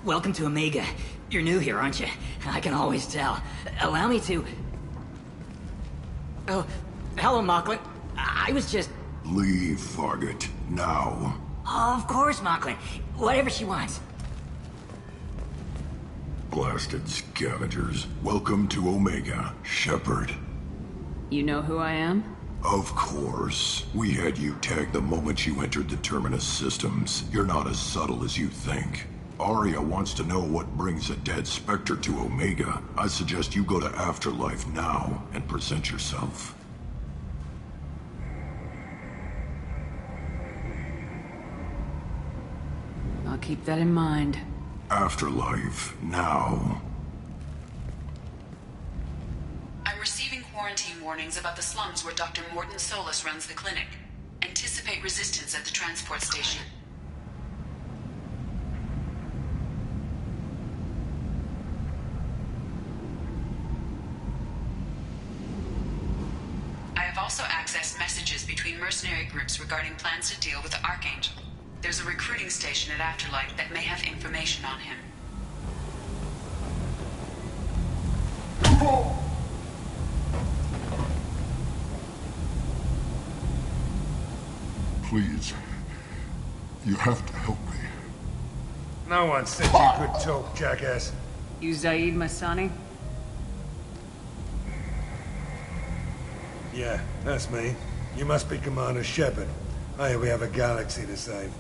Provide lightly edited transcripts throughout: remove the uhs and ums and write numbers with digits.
Welcome to Omega. You're new here, aren't you? I can always tell. Allow me to... Oh, hello, Mocklin. I was just... Leave, Fargate. Now. Oh, of course, Mocklin. Whatever she wants. Blasted scavengers. Welcome to Omega, Shepard. You know who I am? Of course. We had you tagged the moment you entered the Terminus systems. You're not as subtle as you think. Arya wants to know what brings a dead Spectre to Omega. I suggest you go to Afterlife now and present yourself. I'll keep that in mind. Afterlife now. I'm receiving quarantine warnings about the slums where Dr. Morton Solus runs the clinic. Anticipate resistance at the transport station. I have also accessed messages between mercenary groups regarding plans to deal with the Archangel. There's a recruiting station at Afterlife that may have information on him. Please. You have to help me. No one said you could talk, jackass. You Zaid Masani? Yeah, that's me. You must be Commander Shepard. I hear we have a galaxy to save.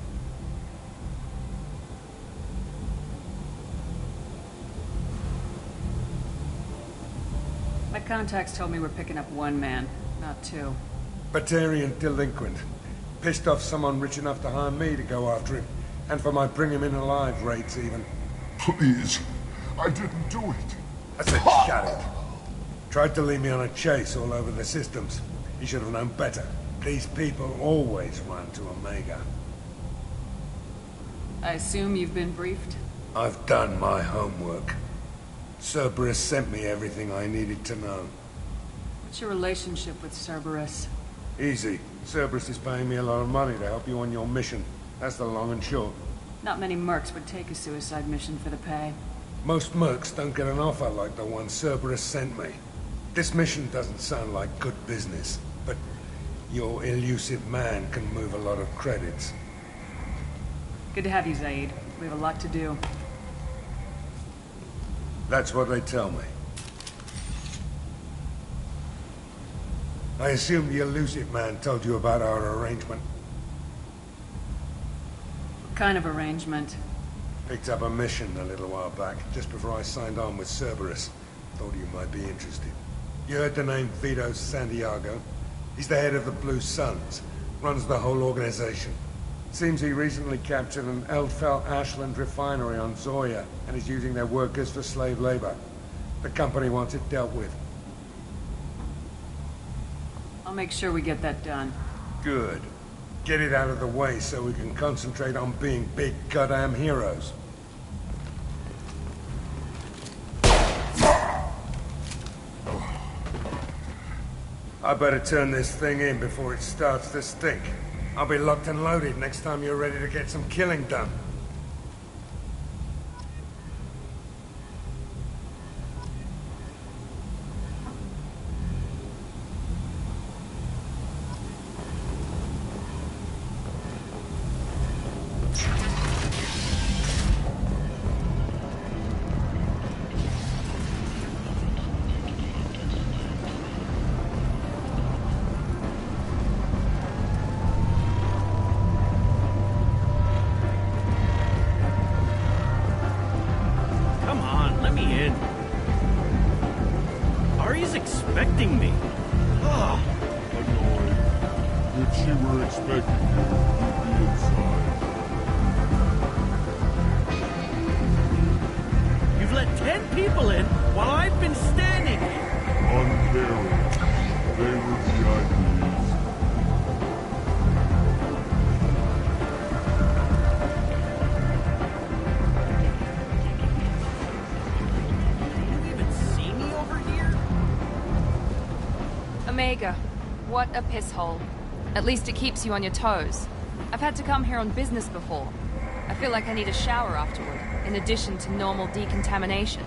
My contacts told me we're picking up one man, not two. Batarian delinquent. Pissed off someone rich enough to hire me to go after him. And for my bring him in alive rates, even. Please. I didn't do it. I said shut it. Tried to lead me on a chase all over the systems. He should have known better. These people always run to Omega. I assume you've been briefed? I've done my homework. Cerberus sent me everything I needed to know. What's your relationship with Cerberus? Easy. Cerberus is paying me a lot of money to help you on your mission. That's the long and short. Not many mercs would take a suicide mission for the pay. Most mercs don't get an offer like the one Cerberus sent me. This mission doesn't sound like good business, but your elusive man can move a lot of credits. Good to have you, Zaid. We have a lot to do. That's what they tell me. I assume the elusive man told you about our arrangement. What kind of arrangement? Picked up a mission a little while back, just before I signed on with Cerberus. Thought you might be interested. You heard the name Vito Santiago? He's the head of the Blue Suns, runs the whole organization. Seems he recently captured an Eldfell Ashland refinery on Zoya and is using their workers for slave labor. The company wants it dealt with. I'll make sure we get that done. Good. Get it out of the way so we can concentrate on being big goddamn heroes. I better turn this thing in before it starts to stink. I'll be locked and loaded next time you're ready to get some killing done. expecting me. Ugh. Annoyed. If she were expecting you, you'd be inside. You've let 10 people in while I've been standing here. Uncaring. They were VIPs. You even see me over here? Omega, what a piss hole. At least it keeps you on your toes. I've had to come here on business before. I feel like I need a shower afterward. in addition to normal decontamination.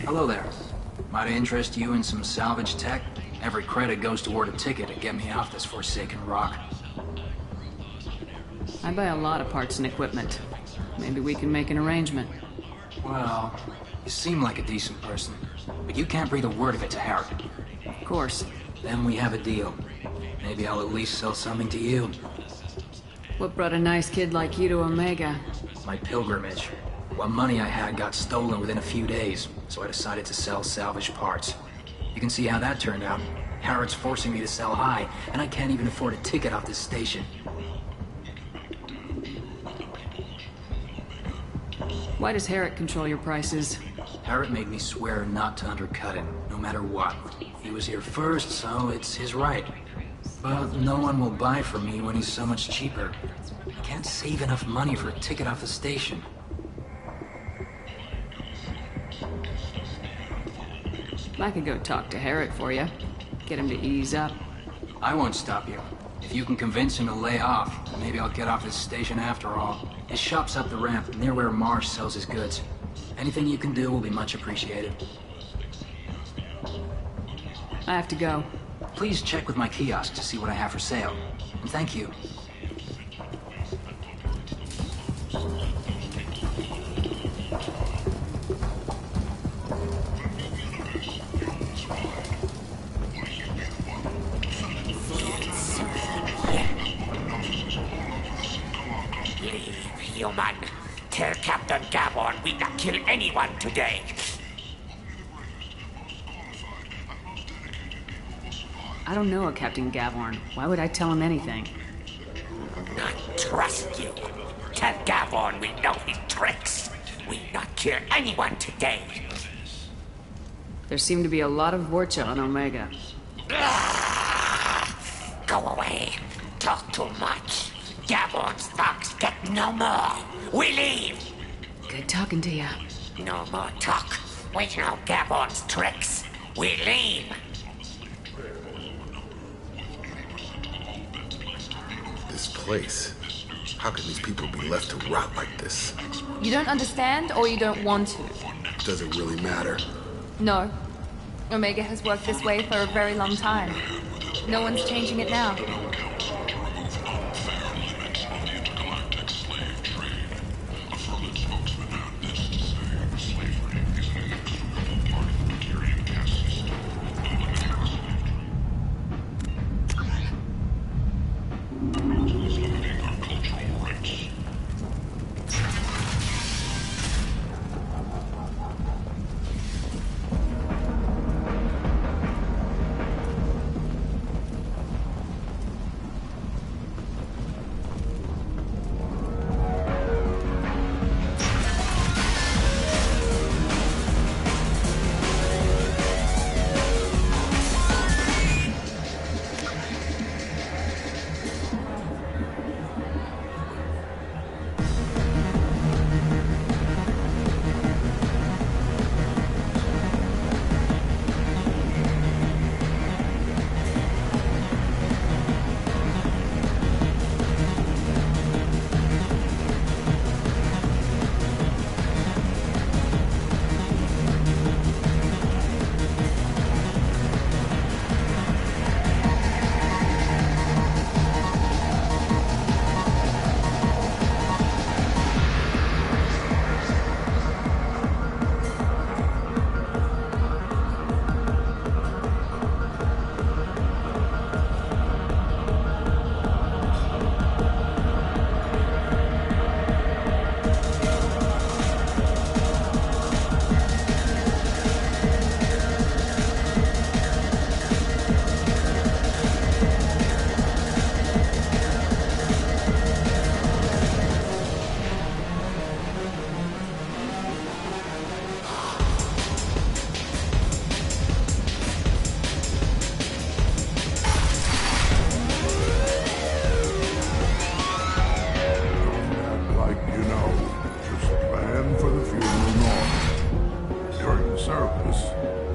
Hello there. Might interest you in some salvage tech? Every credit goes toward a ticket to get me off this forsaken rock. I buy a lot of parts and equipment. Maybe we can make an arrangement. Well, you seem like a decent person, but you can't breathe a word of it to Harry. Of course. Then we have a deal. Maybe I'll at least sell something to you. What brought a nice kid like you to Omega? My pilgrimage. What money I had got stolen within a few days, so I decided to sell salvaged parts. You can see how that turned out. Harrod's forcing me to sell high, and I can't even afford a ticket off this station. Why does Harrod control your prices? Harrod made me swear not to undercut him, no matter what. He was here first, so it's his right. But no one will buy from me when he's so much cheaper. I can't save enough money for a ticket off the station. I could go talk to Harrod for you. Get him to ease up. I won't stop you. If you can convince him to lay off, maybe I'll get off this station after all. His shop's up the ramp, near where Marsh sells his goods. Anything you can do will be much appreciated. I have to go. Please check with my kiosk to see what I have for sale. And thank you. Human, tell Captain Gavon we not kill anyone today. I don't know a Captain Gavorn. Why would I tell him anything? Not trust you. Tell Gavon we know his tricks. We not kill anyone today. There seem to be a lot of Vorcha on Omega. Go away. Talk too much. Gavon's thugs get no more. We leave. Good talking to you. No more talk. We know Gavon's tricks. We leave. This place. How can these people be left to rot like this? You don't understand, or you don't want to? Does it really matter? No. Omega has worked this way for a very long time. No one's changing it now.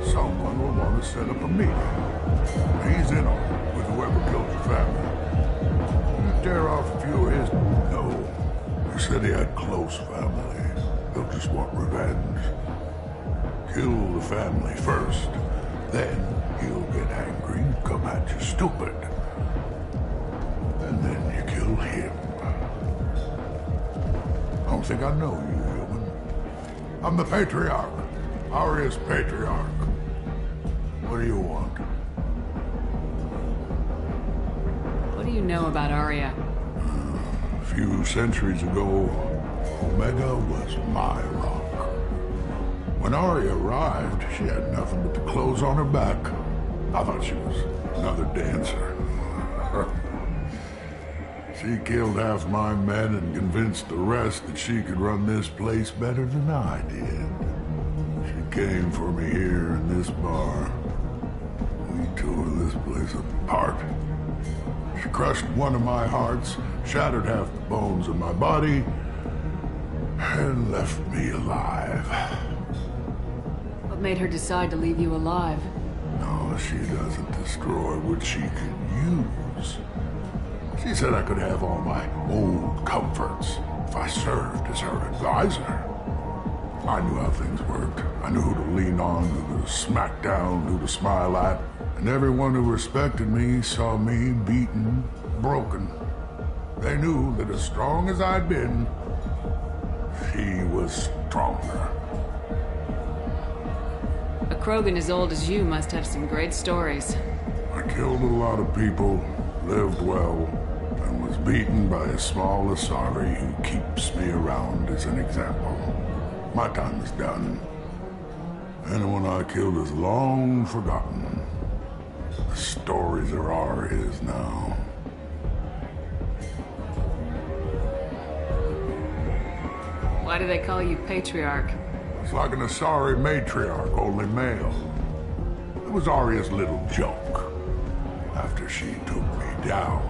Someone will want to set up a meeting. He's in on it with whoever killed your family. You tear off a few of his... No. He said he had close family. He'll just want revenge. Kill the family first. Then he'll get angry and come at you stupid. And then you kill him. I don't think I know you, human. I'm the Patriarch. Aria's Patriarch. What do you want? What do you know about Aria? A few centuries ago, Omega was my rock. When Aria arrived, she had nothing but the clothes on her back. I thought she was another dancer. She killed half my men and convinced the rest that she could run this place better than I did. She came for me here in this bar. We tore this place apart. She crushed one of my hearts, shattered half the bones in my body, and left me alive. What made her decide to leave you alive? No, she doesn't destroy what she can use. She said I could have all my old comforts if I served as her advisor. I knew how things worked. I knew who to lean on, who to smack down, who to smile at. And everyone who respected me saw me beaten, broken. They knew that as strong as I'd been, she was stronger. A Krogan as old as you must have some great stories. I killed a lot of people, lived well, and was beaten by a small Asari who keeps me around as an example. My time is done. Anyone I killed is long forgotten. The stories are ours now. Why do they call you Patriarch? It's like an Asari matriarch, only male. It was Arya's little joke. After she took me down,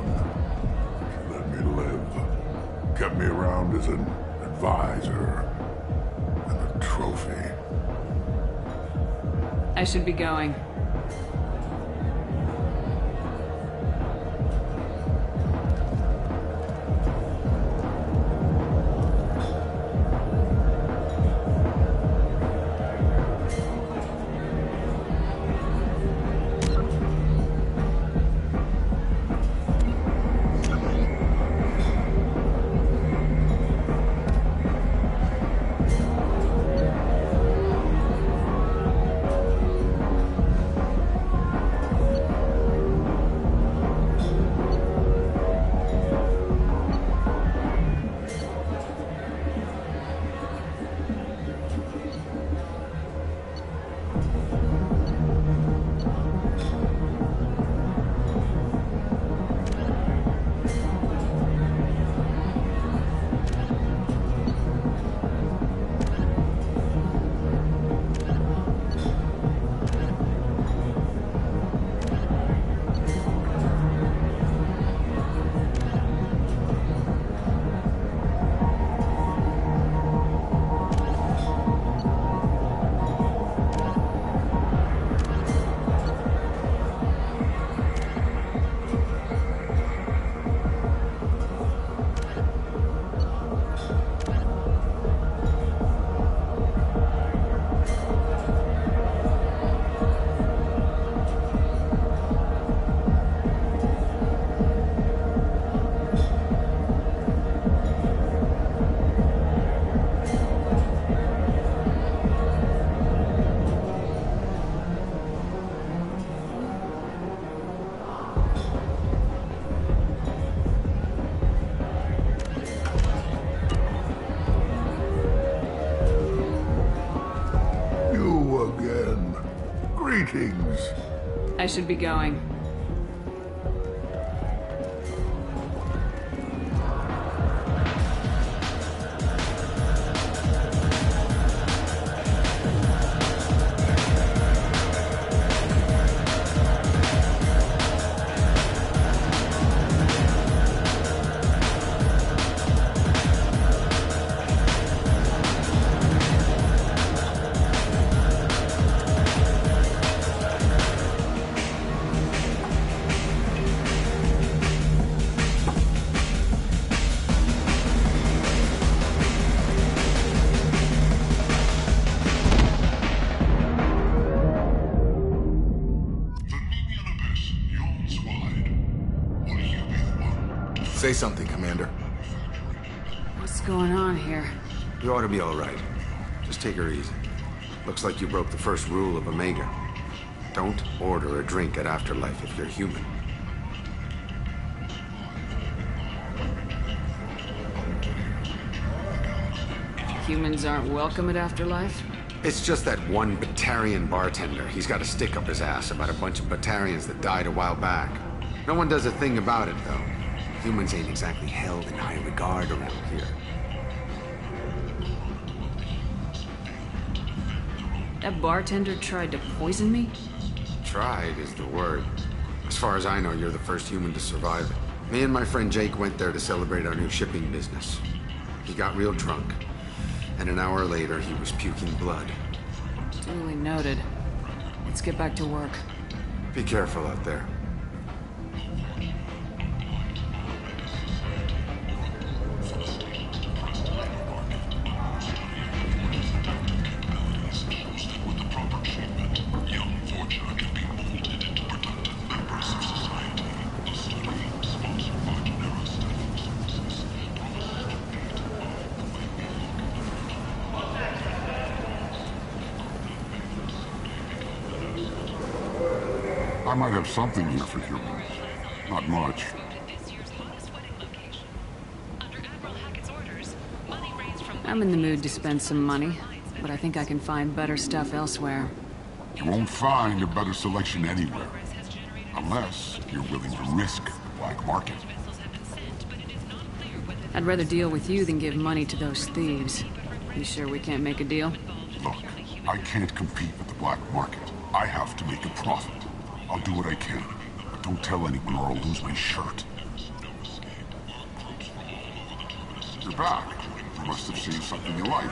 she let me live. Kept me around as an advisor and a trophy. I should be going. Greetings. I should be going. Say something, Commander. What's going on here? You ought to be all right. Just take her easy. Looks like you broke the first rule of Omega. Don't order a drink at Afterlife if you're human. Humans aren't welcome at Afterlife? It's just that one Batarian bartender. He's got a stick up his ass about a bunch of Batarians that died a while back. No one does a thing about it, though. Humans ain't exactly held in high regard around here. That bartender tried to poison me? Tried is the word. As far as I know, you're the first human to survive it. Me and my friend Jake went there to celebrate our new shipping business. He got real drunk, and an hour later he was puking blood. Duly noted. Let's get back to work. Be careful out there. I might have something here for humans. Not much. I'm in the mood to spend some money, but I think I can find better stuff elsewhere. You won't find a better selection anywhere. Unless you're willing to risk the black market. I'd rather deal with you than give money to those thieves. You sure we can't make a deal? Look, I can't compete with the black market. I have to make a profit. I'll do what I can, but don't tell anyone or I'll lose my shirt. You're back. You must have seen something you like.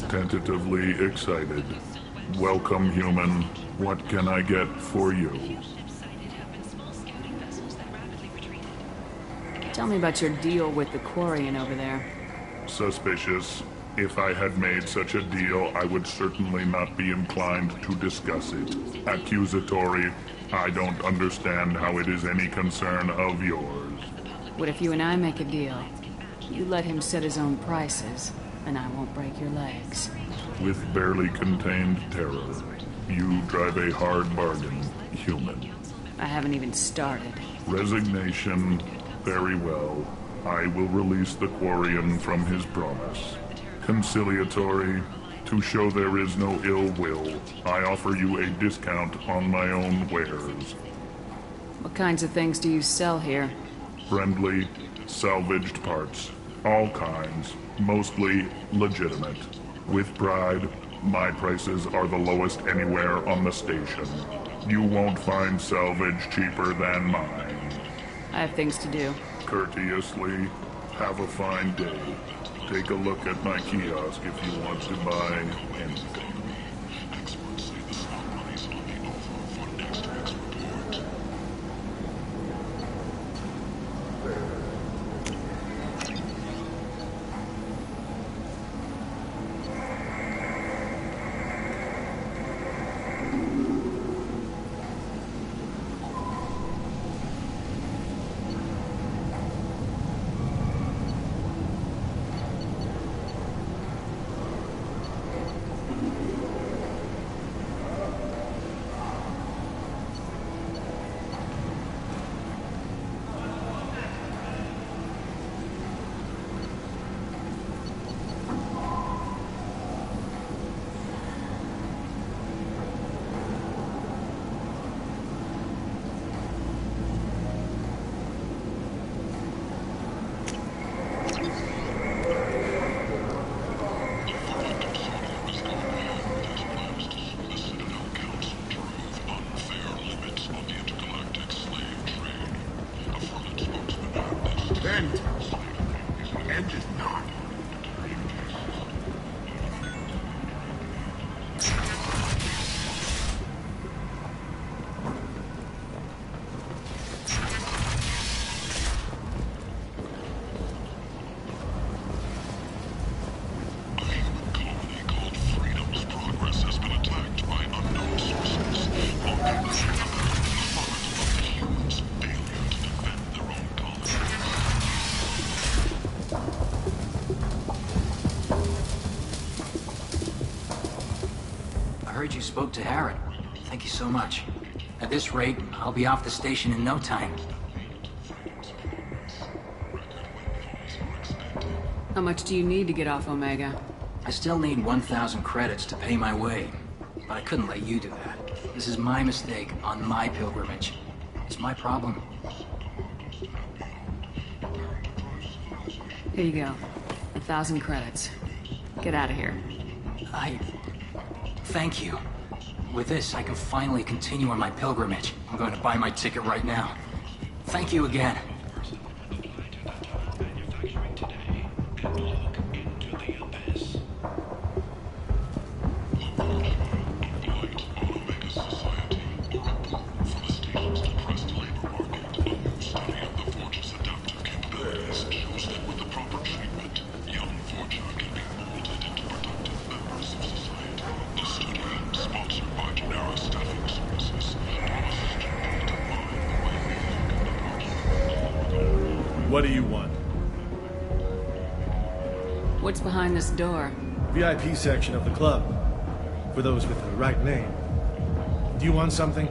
Tentatively excited. Welcome, human. What can I get for you? Tell me about your deal with the Quarian over there. Suspicious. If I had made such a deal, I would certainly not be inclined to discuss it. Accusatory. I don't understand how it is any concern of yours. What if you and I make a deal? You let him set his own prices, and I won't break your legs. With barely contained terror, you drive a hard bargain, human. I haven't even started. Resignation. Very well. I will release the Quarian from his promise. Conciliatory. To show there is no ill will, I offer you a discount on my own wares. What kinds of things do you sell here? Friendly, salvaged parts. All kinds. Mostly legitimate. With pride, my prices are the lowest anywhere on the station. You won't find salvage cheaper than mine. I have things to do. Courteously, have a fine day. Take a look at my kiosk if you want to buy anything. End is not. You spoke to Harrod. Thank you so much. At this rate, I'll be off the station in no time. How much do you need to get off Omega? I still need 1,000 credits to pay my way, but I couldn't let you do that. This is my mistake on my pilgrimage. It's my problem. Here you go. 1,000 credits. Get out of here. Thank you. With this, I can finally continue on my pilgrimage. I'm going to buy my ticket right now. Thank you again. What do you want? What's behind this door? VIP section of the club. For those with the right name. Do you want something?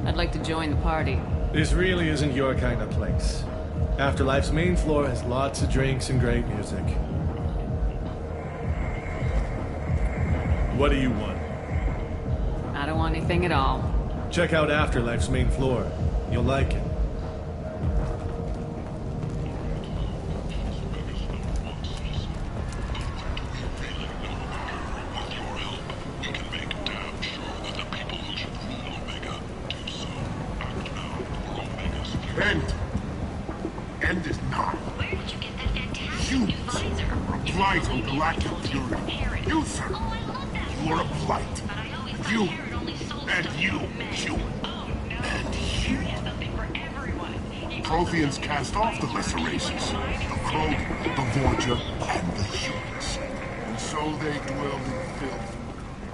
I'd like to join the party. This really isn't your kind of place. Afterlife's main floor has lots of drinks and great music. What do you want? I don't want anything at all. Check out Afterlife's main floor. You'll like it. End is not. Where did you get that fantastic You new visor? blight on galactic purity. You, sir. Oh, I love that. You are a blight. But I always thought You Harrod only sold and stuff you, to men. human. Oh, no. And Harrod has something for everyone. He Protheans cast off the lesser races. The Krog, the Vorja, and the humans. And so they dwell in filth.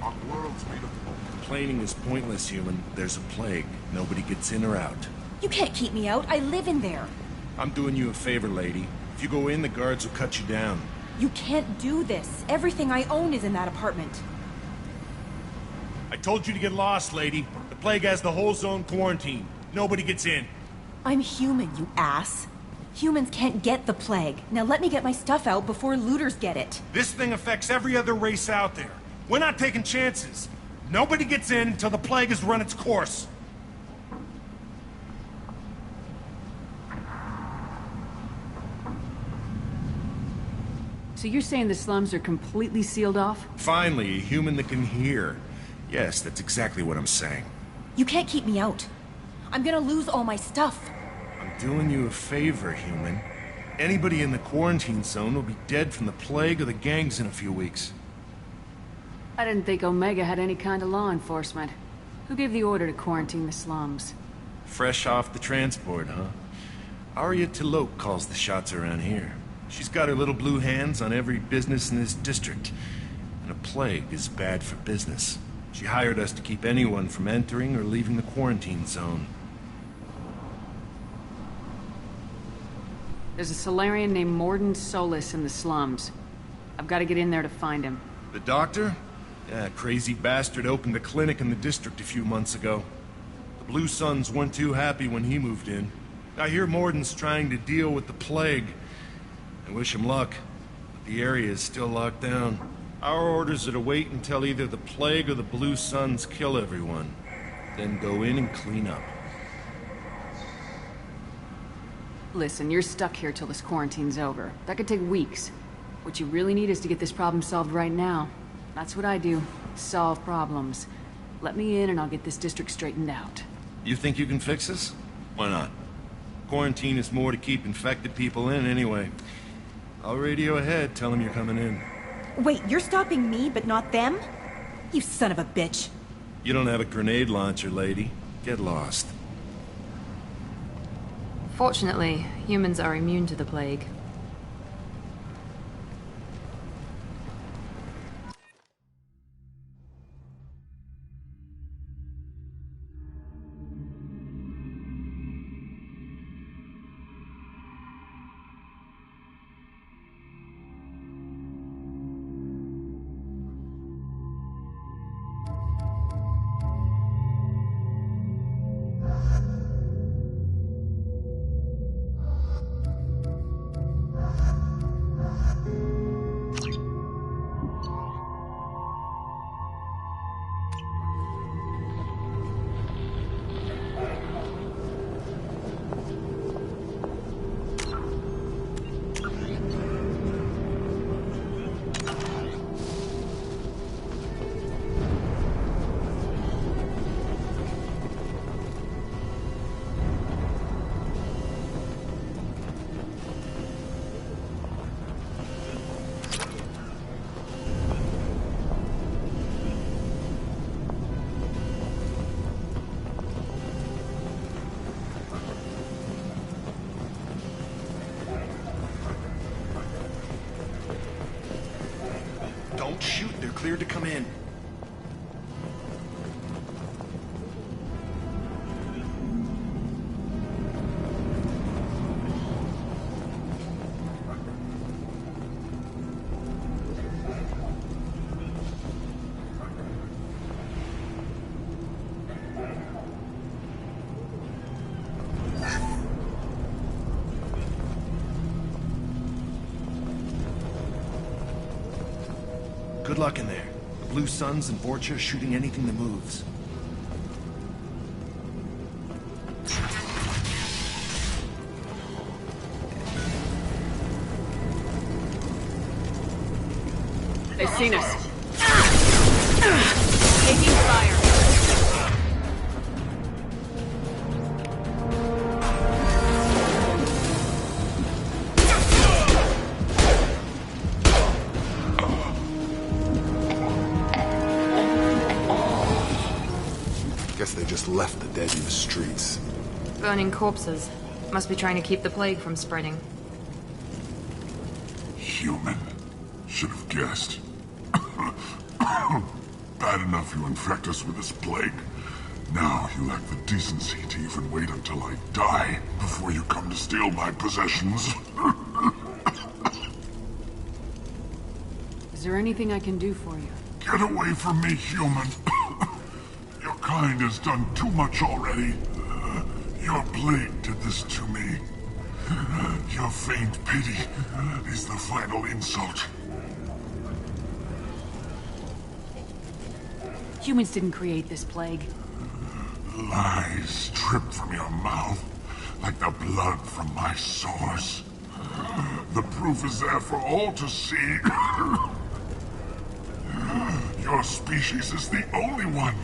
Our world's made of... Complaining is pointless, human. There's a plague. Nobody gets in or out. You can't keep me out. I live in there. I'm doing you a favor, lady. If you go in, the guards will cut you down. You can't do this. Everything I own is in that apartment. I told you to get lost, lady. The plague has the whole zone quarantined. Nobody gets in. I'm human, you ass. Humans can't get the plague. Now let me get my stuff out before looters get it. This thing affects every other race out there. We're not taking chances. Nobody gets in until the plague has run its course. So you're saying the slums are completely sealed off? Finally, a human that can hear. Yes, that's exactly what I'm saying. You can't keep me out. I'm gonna lose all my stuff. I'm doing you a favor, human. Anybody in the quarantine zone will be dead from the plague or the gangs in a few weeks. I didn't think Omega had any kind of law enforcement. Who gave the order to quarantine the slums? Fresh off the transport, huh? Arya Tilok calls the shots around here. She's got her little blue hands on every business in this district. And a plague is bad for business. She hired us to keep anyone from entering or leaving the quarantine zone. There's a Solarian named Morden Solis in the slums. I've got to get in there to find him. The doctor? Yeah, crazy bastard opened a clinic in the district a few months ago. The Blue Suns weren't too happy when he moved in. I hear Morden's trying to deal with the plague. I wish him luck, but the area is still locked down. Our orders are to wait until either the plague or the Blue Suns kill everyone, then go in and clean up. Listen, you're stuck here till this quarantine's over. That could take weeks. What you really need is to get this problem solved right now. That's what I do. Solve problems. Let me in and I'll get this district straightened out. You think you can fix this? Why not? Quarantine is more to keep infected people in anyway. I'll radio ahead, tell them you're coming in. Wait, you're stopping me, but not them? You son of a bitch. You don't have a grenade launcher, lady. Get lost. Fortunately, humans are immune to the plague. Don't shoot, they're cleared to come in. Good luck in there. The Blue Suns and Vorcha are shooting anything that moves. They've seen us. Taking fire. Guess they just left the dead in the streets. Burning corpses. Must be trying to keep the plague from spreading. Human. Should have guessed. Bad enough you infect us with this plague. Now you lack the decency to even wait until I die before you come to steal my possessions. Is there anything I can do for you? Get away from me, human. Your kind has done too much already. Your plague did this to me. Your faint pity is the final insult. Humans didn't create this plague. Lies drip from your mouth like the blood from my sores. The proof is there for all to see. Your species is the only one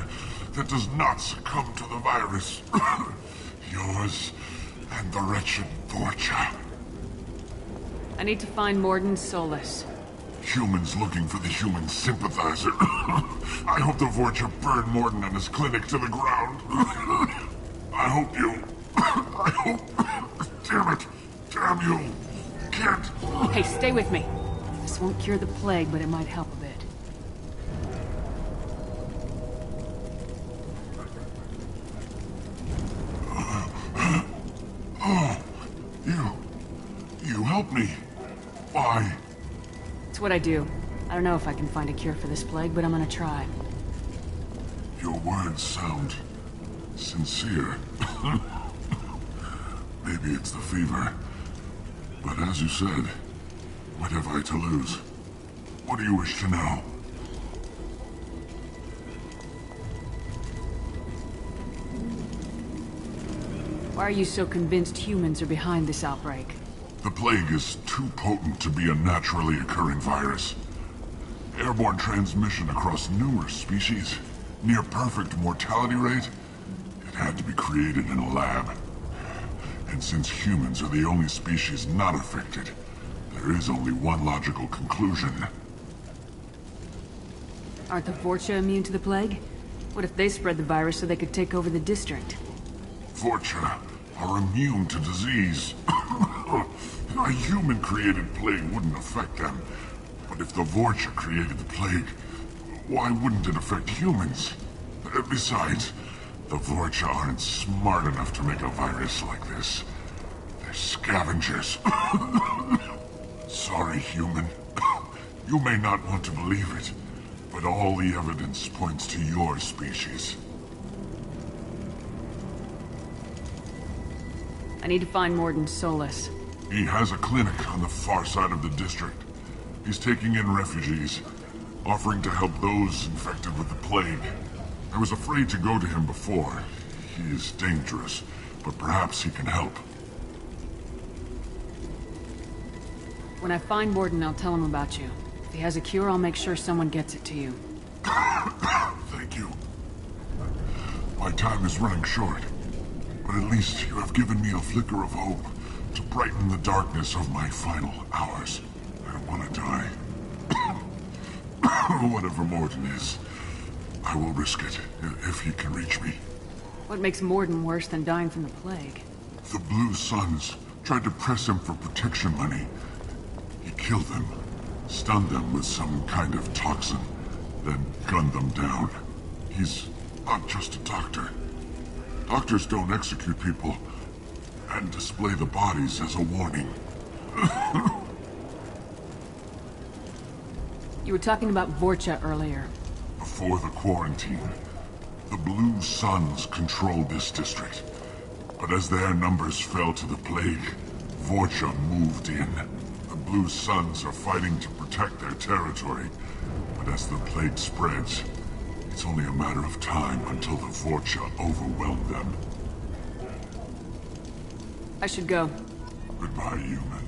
that does not succumb to the virus. Yours and the wretched Vorcha. I need to find Morden Solus. Humans looking for the human sympathizer. I hope the Vorcha burn Morden and his clinic to the ground. I hope you... I hope... Damn it! Damn you! Can't... Hey, stay with me. This won't cure the plague, but it might help a bit. Oh, you helped me. Why? It's what I do. I don't know if I can find a cure for this plague, but I'm gonna try. Your words sound sincere. Maybe it's the fever. But as you said, what have I to lose? What do you wish to know? Why are you so convinced humans are behind this outbreak? The plague is too potent to be a naturally occurring virus. Airborne transmission across numerous species, near perfect mortality rate. It had to be created in a lab. And since humans are the only species not affected, there is only one logical conclusion. Aren't the Vorcha immune to the plague? What if they spread the virus so they could take over the district? Vorcha are immune to disease. A human-created plague wouldn't affect them. But if the Vorcha created the plague, why wouldn't it affect humans? Besides, the Vorcha aren't smart enough to make a virus like this. They're scavengers. Sorry, human. You may not want to believe it, but all the evidence points to your species. I need to find Morden Solus. He has a clinic on the far side of the district. He's taking in refugees, offering to help those infected with the plague. I was afraid to go to him before. He is dangerous, but perhaps he can help. When I find Morden, I'll tell him about you. If he has a cure, I'll make sure someone gets it to you. Thank you. My time is running short, but at least you have given me a flicker of hope to brighten the darkness of my final hours. I don't want to die. Whatever Morden is, I will risk it if he can reach me. What makes Morden worse than dying from the plague? The Blue Suns tried to press him for protection money. He killed them, stunned them with some kind of toxin, then gunned them down. He's not just a doctor. Doctors don't execute people and display the bodies as a warning. You were talking about Vorcha earlier. Before the quarantine, the Blue Suns controlled this district. But as their numbers fell to the plague, Vorcha moved in. The Blue Suns are fighting to protect their territory. But as the plague spreads, it's only a matter of time until the Vorcha overwhelm them. I should go. Goodbye, human.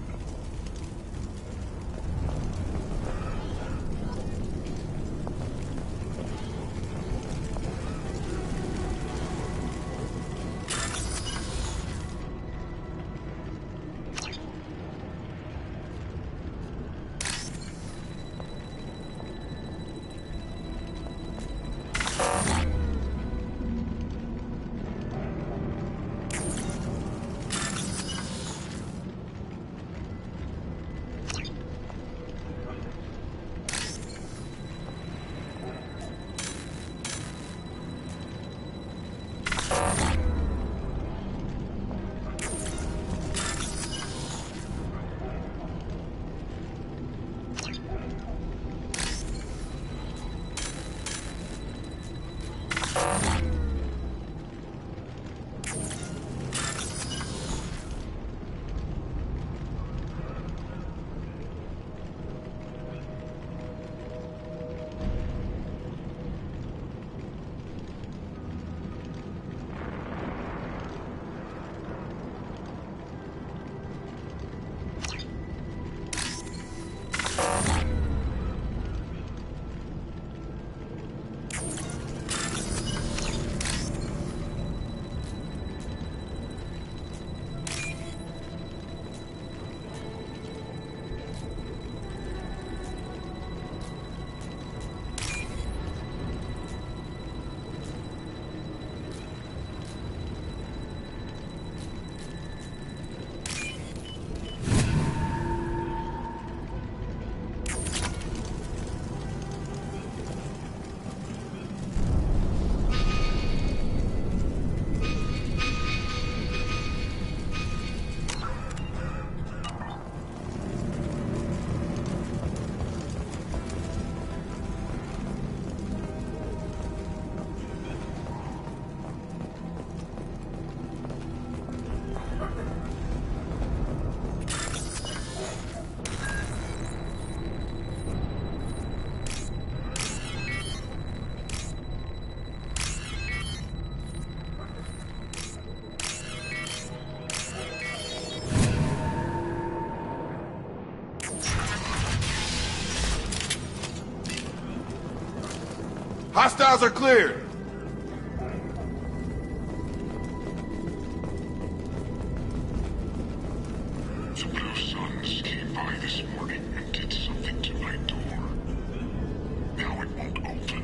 Hostiles are cleared! The Blue Suns came by this morning and did something to my door. Now it won't open.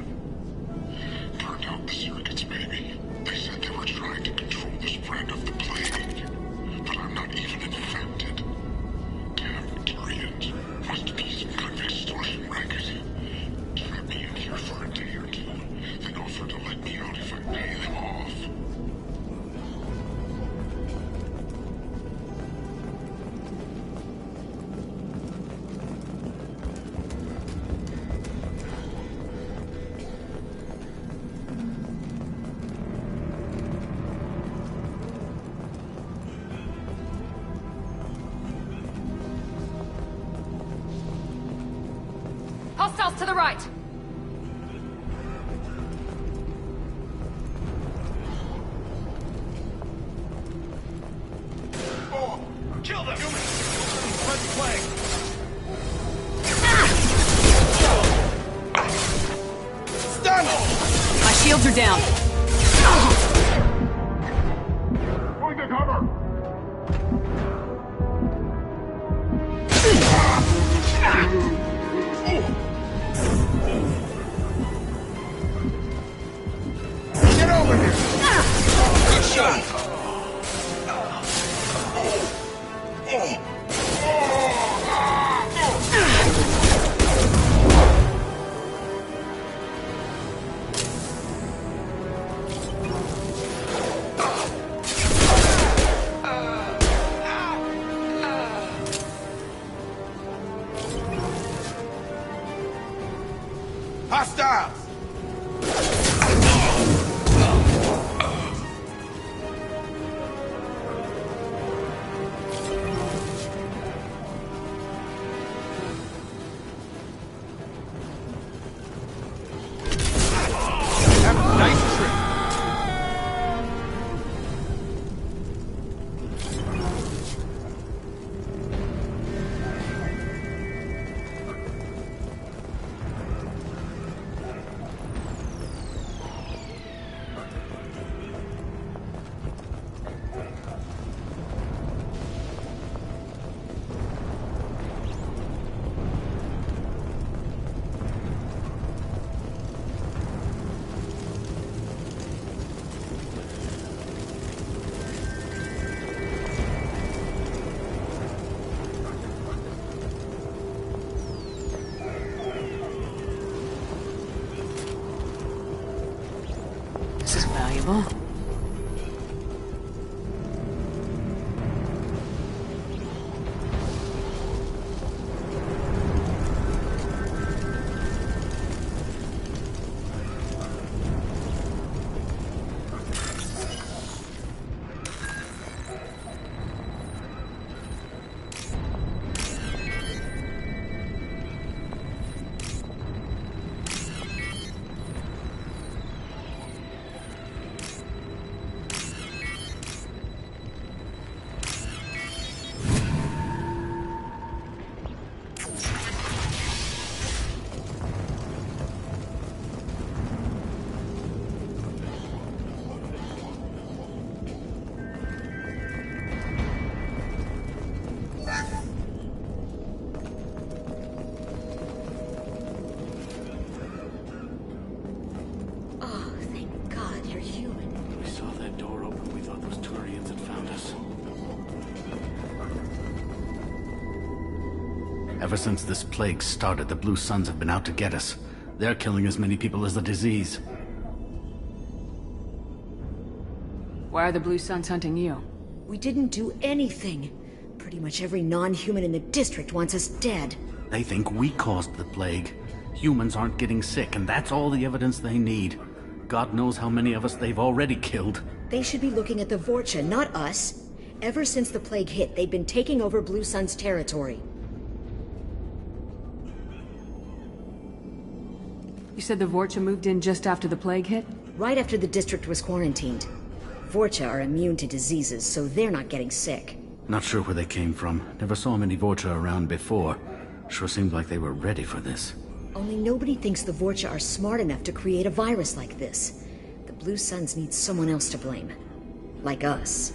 Turned out the circuits, maybe. They said they were trying to control the spread of the plague. But I'm not even infected. Damn Tyrians. Must be some kind of extortion racket. Trap me in here for a day or two, then offer to let me out if I pay them off. Hostiles to the right! Kill them! Spread the plague! Stun! My shields are down. Going to cover! Get over here! Good shot! Hostiles! Have a nice trip. This is valuable. Oh, thank God you're human. We saw that door open. We thought those Turians had found us. Ever since this plague started, the Blue Suns have been out to get us. They're killing as many people as the disease. Why are the Blue Suns hunting you? We didn't do anything. Pretty much every non-human in the district wants us dead. They think we caused the plague. Humans aren't getting sick, and that's all the evidence they need. God knows how many of us they've already killed. They should be looking at the Vorcha, not us. Ever since the plague hit, they've been taking over Blue Sun's territory. You said the Vorcha moved in just after the plague hit? Right after the district was quarantined. Vorcha are immune to diseases, so they're not getting sick. Not sure where they came from. Never saw many Vorcha around before. Sure seemed like they were ready for this. Only nobody thinks the Vorcha are smart enough to create a virus like this. The Blue Suns need someone else to blame. Like us.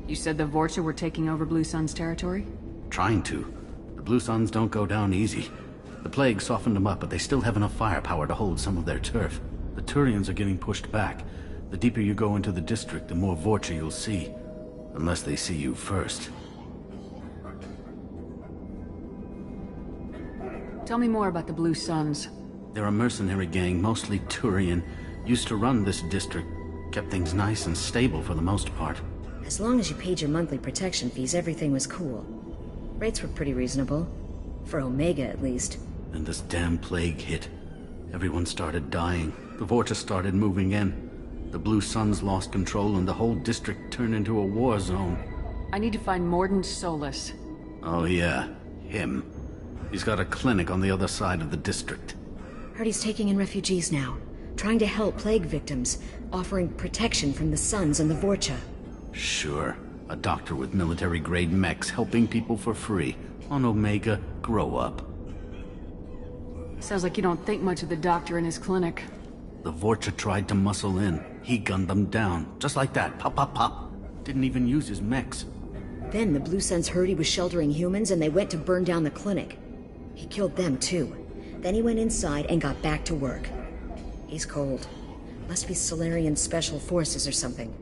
You said the Vorcha were taking over Blue Sun's territory? Trying to. The Blue Suns don't go down easy. The plague softened them up, but they still have enough firepower to hold some of their turf. The Turians are getting pushed back. The deeper you go into the district, the more Vorcha you'll see. Unless they see you first. Tell me more about the Blue Suns. They're a mercenary gang, mostly Turian. Used to run this district. Kept things nice and stable for the most part. As long as you paid your monthly protection fees, everything was cool. Rates were pretty reasonable. For Omega, at least. Then this damn plague hit. Everyone started dying. The Vorcha started moving in. The Blue Suns lost control and the whole district turned into a war zone. I need to find Morden Solus. Oh yeah, him. He's got a clinic on the other side of the district. Heard he's taking in refugees now. Trying to help plague victims. Offering protection from the Suns and the Vorcha. Sure. A doctor with military-grade mechs helping people for free. On Omega, grow up. Sounds like you don't think much of the doctor and his clinic. The Vorcha tried to muscle in. He gunned them down. Just like that. Pop, pop, pop. Didn't even use his mechs. Then the Blue Suns heard he was sheltering humans and they went to burn down the clinic. He killed them too. Then he went inside and got back to work. He's cold. Must be Solarian Special Forces or something.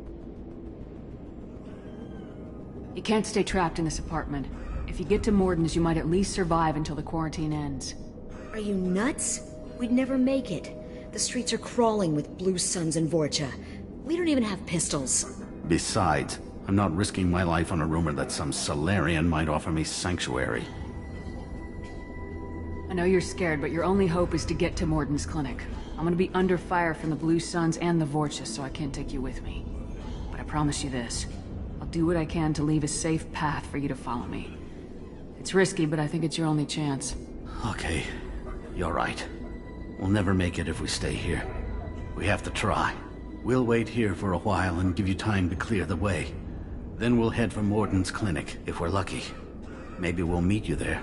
You can't stay trapped in this apartment. If you get to Morden's, you might at least survive until the quarantine ends. Are you nuts? We'd never make it. The streets are crawling with Blue Suns and Vorcha. We don't even have pistols. Besides, I'm not risking my life on a rumor that some Solarian might offer me sanctuary. I know you're scared, but your only hope is to get to Morden's clinic. I'm gonna be under fire from the Blue Suns and the Vorcha, so I can't take you with me. But I promise you this. I'll do what I can to leave a safe path for you to follow me. It's risky, but I think it's your only chance. Okay, you're right. We'll never make it if we stay here. We have to try. We'll wait here for a while and give you time to clear the way. Then we'll head for Morden's clinic, if we're lucky. Maybe we'll meet you there.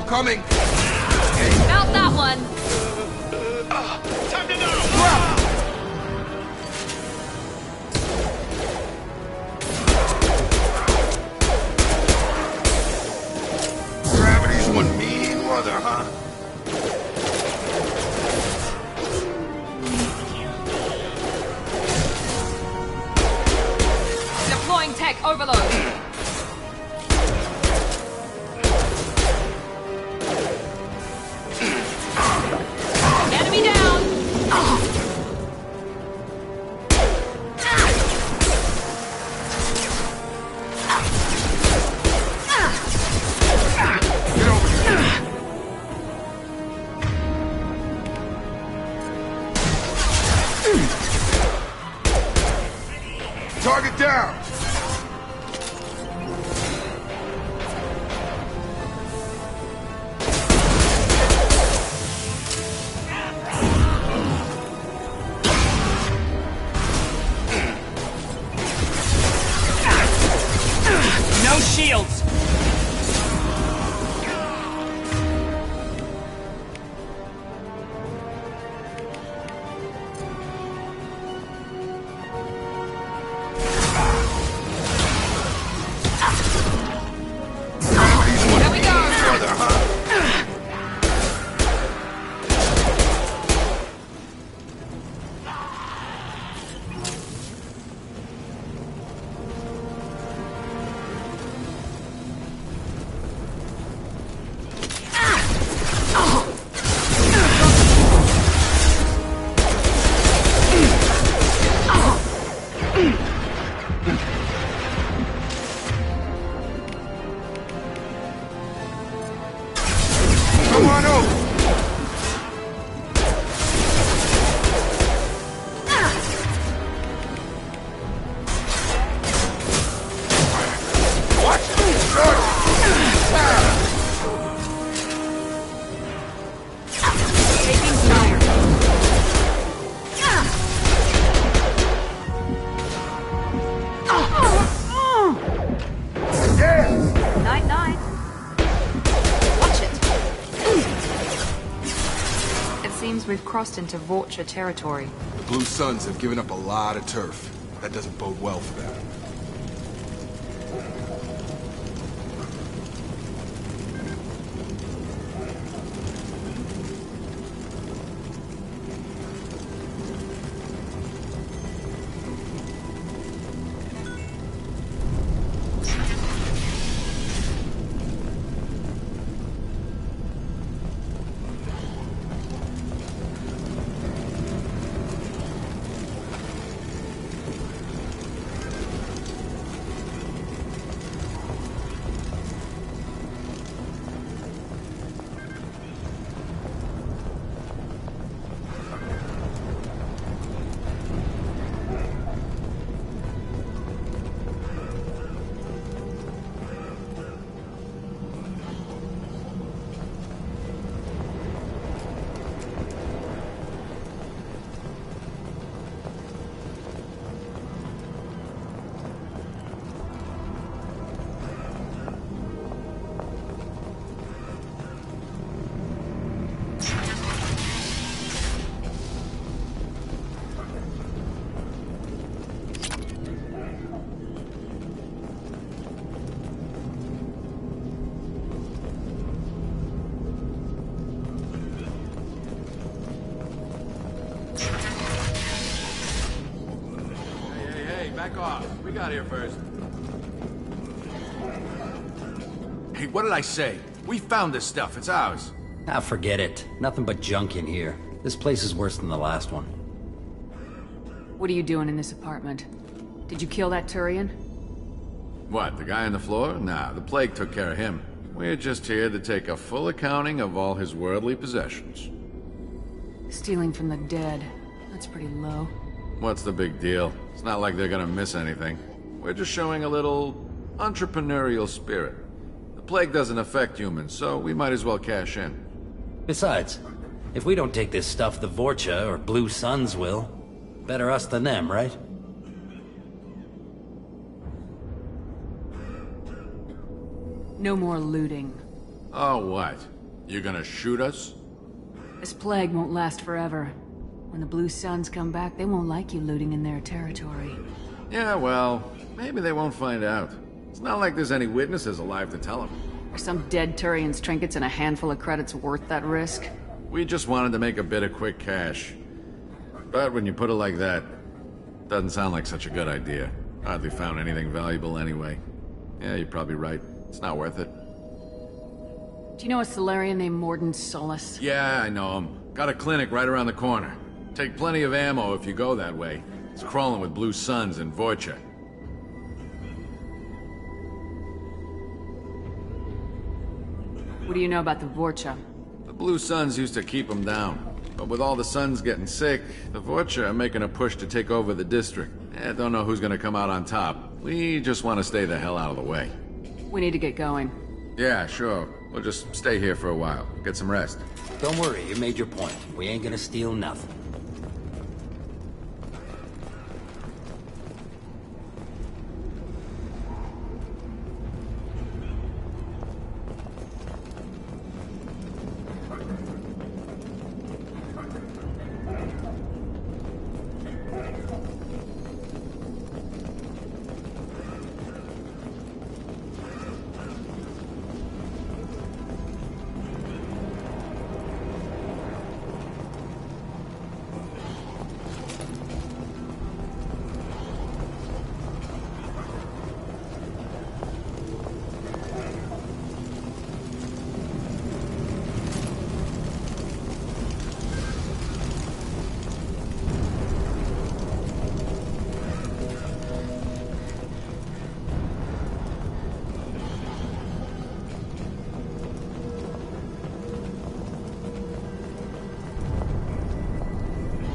Coming! About that one! Time to know! Gravity's one mean mother, huh? Deploying tech overload! Target down! No shields! we've crossed into Vulture territory. The Blue Suns have given up a lot of turf. That doesn't bode well for them. Back off. We got here first. Hey, what did I say? We found this stuff. It's ours. Ah, forget it. Nothing but junk in here. This place is worse than the last one. What are you doing in this apartment? Did you kill that Turian? What, the guy on the floor? Nah, the plague took care of him. We're just here to take a full accounting of all his worldly possessions. Stealing from the dead. That's pretty low. What's the big deal? It's not like they're gonna miss anything. We're just showing a little entrepreneurial spirit. The plague doesn't affect humans, so we might as well cash in. Besides, if we don't take this stuff, the Vorcha or Blue Suns will. Better us than them, right? No more looting. Oh, what? You gonna shoot us? This plague won't last forever. When the Blue Suns come back, they won't like you looting in their territory. Yeah, well, maybe they won't find out. It's not like there's any witnesses alive to tell them. Are some dead Turian's trinkets and a handful of credits worth that risk? We just wanted to make a bit of quick cash. But when you put it like that, doesn't sound like such a good idea. Hardly found anything valuable anyway. Yeah, you're probably right. It's not worth it. Do you know a Solarian named Morden Solus? Yeah, I know him. Got a clinic right around the corner. Take plenty of ammo if you go that way. It's crawling with Blue Suns and Vorcha. What do you know about the Vorcha? The Blue Suns used to keep them down. But with all the Suns getting sick, the Vorcha are making a push to take over the district. Don't know who's gonna come out on top. We just want to stay the hell out of the way. We need to get going. Yeah, sure. We'll just stay here for a while. Get some rest. Don't worry, you made your point. We ain't gonna steal nothing.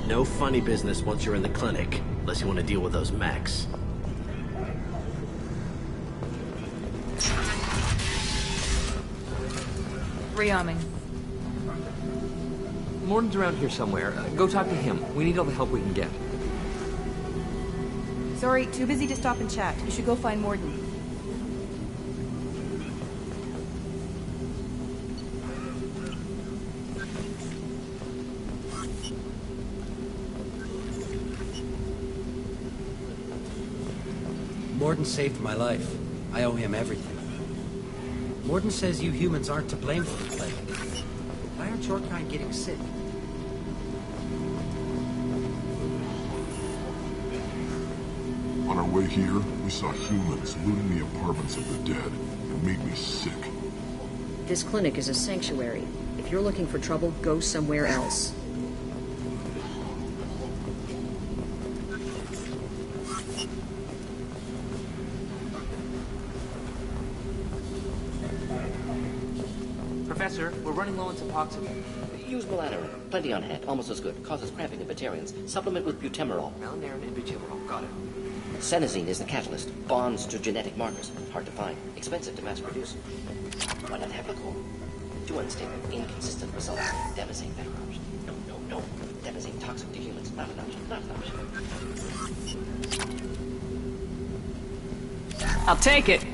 No funny business once you're in the clinic, unless you want to deal with those mechs. Rearming. Morden's around here somewhere. Go talk to him. We need all the help we can get. Sorry, too busy to stop and chat. You should go find Morden. Morden saved my life. I owe him everything. Morden says you humans aren't to blame for the plague. Why aren't your kind getting sick? On our way here, we saw humans looting the apartments of the dead. It made me sick. This clinic is a sanctuary. If you're looking for trouble, go somewhere else. Professor, we're running low on Suboxone. Use melanorin. Plenty on hand. Almost as good. Causes cramping in vegetarians. Supplement with butemerol. Melanorin and butemerol. Got it. Senesine is the catalyst. Bonds to genetic markers. Hard to find. Expensive to mass produce. Why not Heplicol? Too unstable. Inconsistent results. Devastating background. No. Devastating toxic to humans. Not an option. Not an option. I'll take it.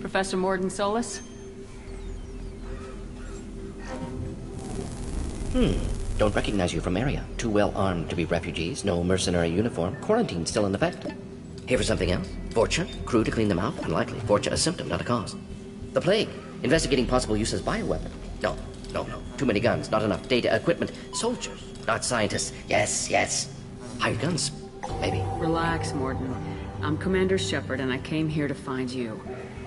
Professor Morden Solis? Don't recognize you from area. Too well armed to be refugees. No mercenary uniform. Quarantine still in effect. Here for something else? Vorcha? Crew to clean them out? Unlikely. Vorcha a symptom, not a cause. The plague. Investigating possible use as bioweapon. No. Too many guns. Not enough data, equipment. Soldiers, not scientists. Yes. Hired guns. Maybe. Relax, Morden. I'm Commander Shepard, and I came here to find you.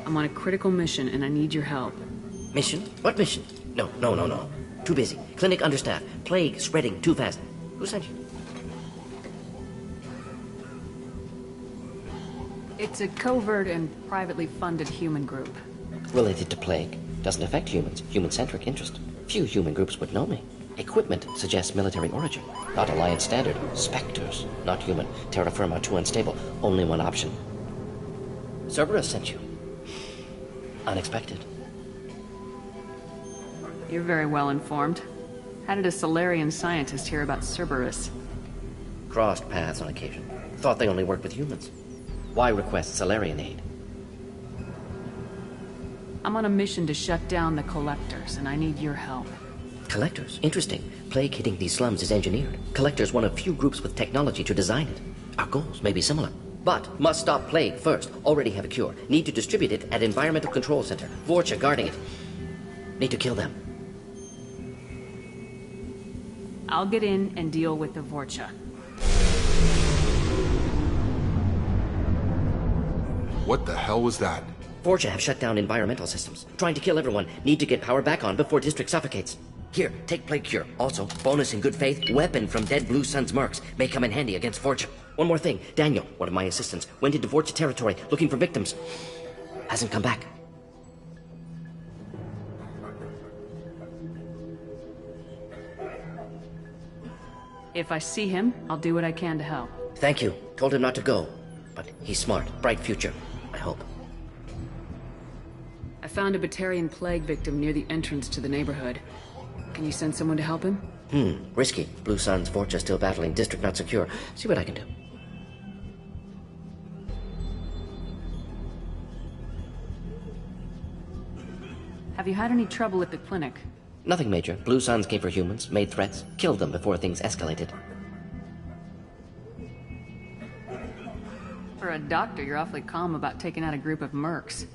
I'm on a critical mission, and I need your help. Mission? What mission? No. Too busy. Clinic understaffed. Plague spreading too fast. Who sent you? It's a covert and privately funded human group. Related to plague. Doesn't affect humans. Human-centric interest. Few human groups would know me. Equipment suggests military origin. Not Alliance standard. Spectres. Not human. Terra firma too unstable. Only one option. Cerberus sent you. Unexpected. You're very well informed. How did a Solarian scientist hear about Cerberus? Crossed paths on occasion. Thought they only worked with humans. Why request Solarian aid? I'm on a mission to shut down the Collectors, and I need your help. Collectors? Interesting. Plague hitting these slums is engineered. Collectors one of few groups with technology to design it. Our goals may be similar. But must stop plague first. Already have a cure. Need to distribute it at Environmental Control Center. Vorcha guarding it. Need to kill them. I'll get in and deal with the Vorcha. What the hell was that? Vorcha have shut down environmental systems. Trying to kill everyone. Need to get power back on before district suffocates. Here, take plague cure. Also, bonus in good faith, weapon from dead Blue Sun's mercs. May come in handy against Vorcha. One more thing. Daniel, one of my assistants, went into Vorcha territory looking for victims. Hasn't come back. If I see him, I'll do what I can to help. Thank you. Told him not to go. But he's smart. Bright future. I hope. I found a Batarian plague victim near the entrance to the neighborhood. Can you send someone to help him? Risky. Blue Sun's Vorcha still battling. District not secure. See what I can do. Have you had any trouble at the clinic? Nothing major. Blue Suns came for humans, made threats, killed them before things escalated. For a doctor, you're awfully calm about taking out a group of mercs.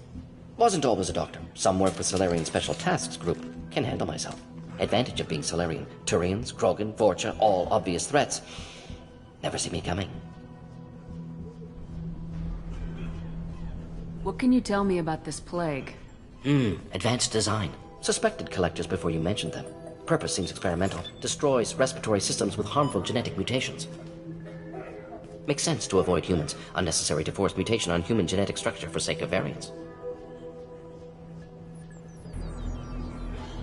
Wasn't always a doctor. Some work with Solarian Special Tasks Group. Can handle myself. Advantage of being Solarian. Turians, Krogan, Vorcha, all obvious threats. Never see me coming. What can you tell me about this plague? Advanced design. Suspected collectors before you mentioned them. Purpose seems experimental. Destroys respiratory systems with harmful genetic mutations. Makes sense to avoid humans. Unnecessary to force mutation on human genetic structure for sake of variance.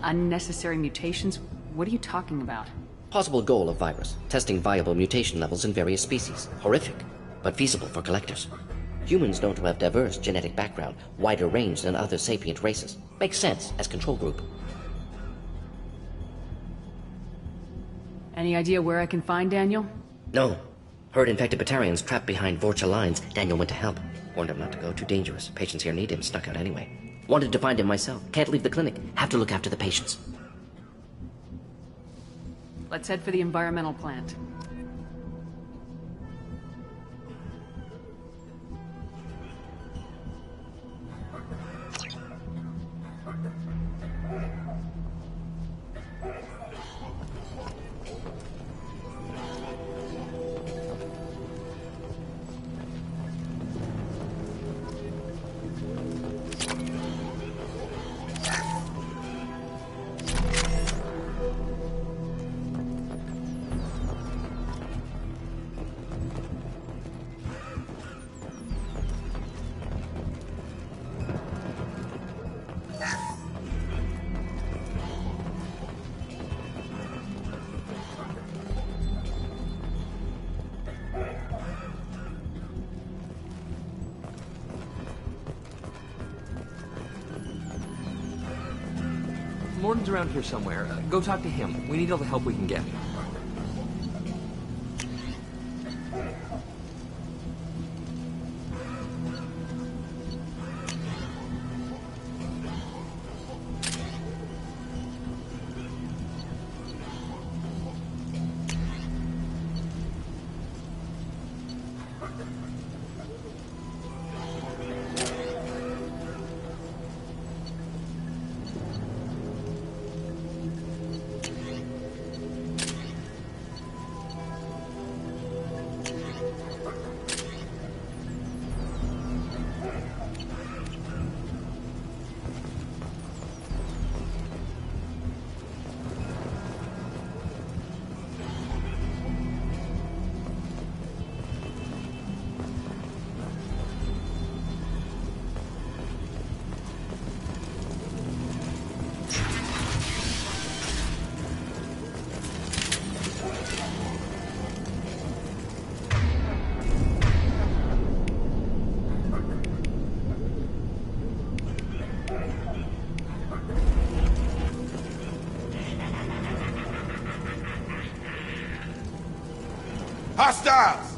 Unnecessary mutations? What are you talking about? Possible goal of virus. Testing viable mutation levels in various species. Horrific, but feasible for collectors. Humans known to have diverse genetic background, wider range than other sapient races. Makes sense as control group. Any idea where I can find Daniel? No. Heard infected Batarians trapped behind Vorcha lines. Daniel went to help. Warned him not to go. Too dangerous. Patients here need him. Snuck out anyway. Wanted to find him myself. Can't leave the clinic. Have to look after the patients. Let's head for the environmental plant. Morton's around here somewhere. Go talk to him. We need all the help we can get. Hostiles!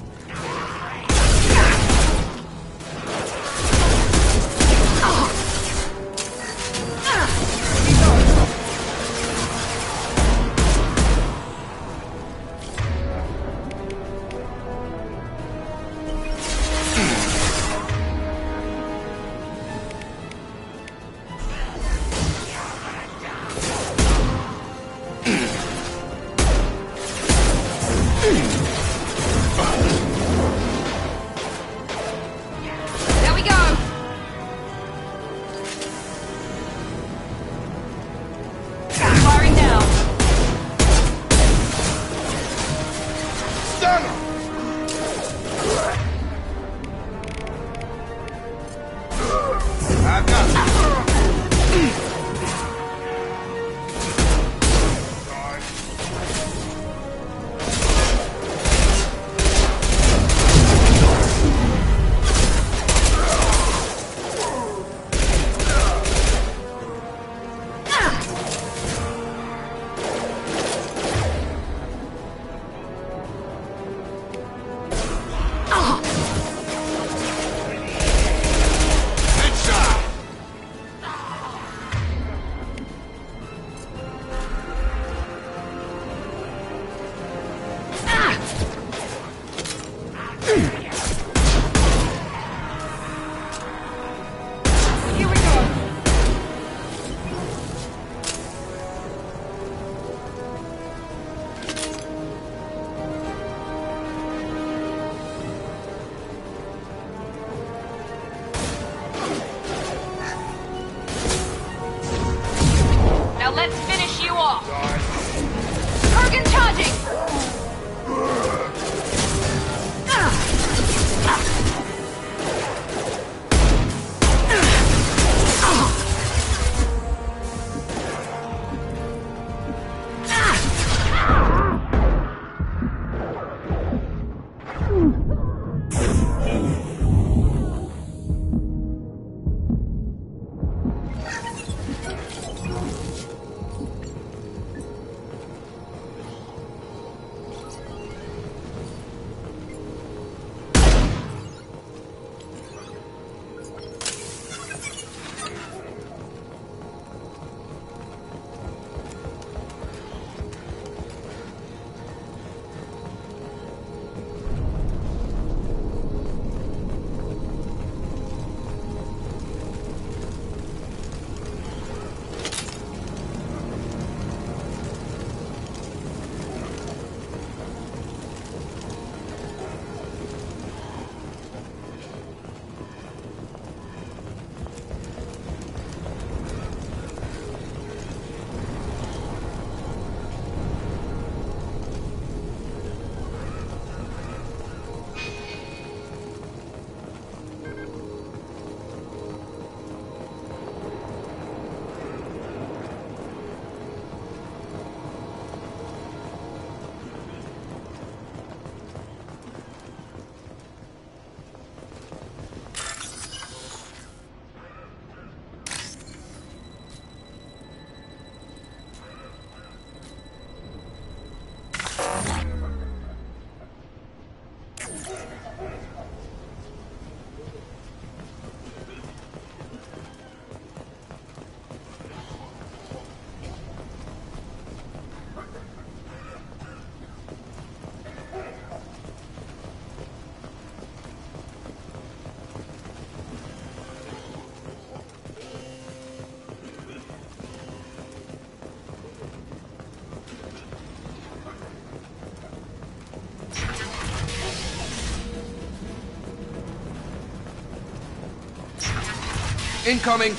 Incoming!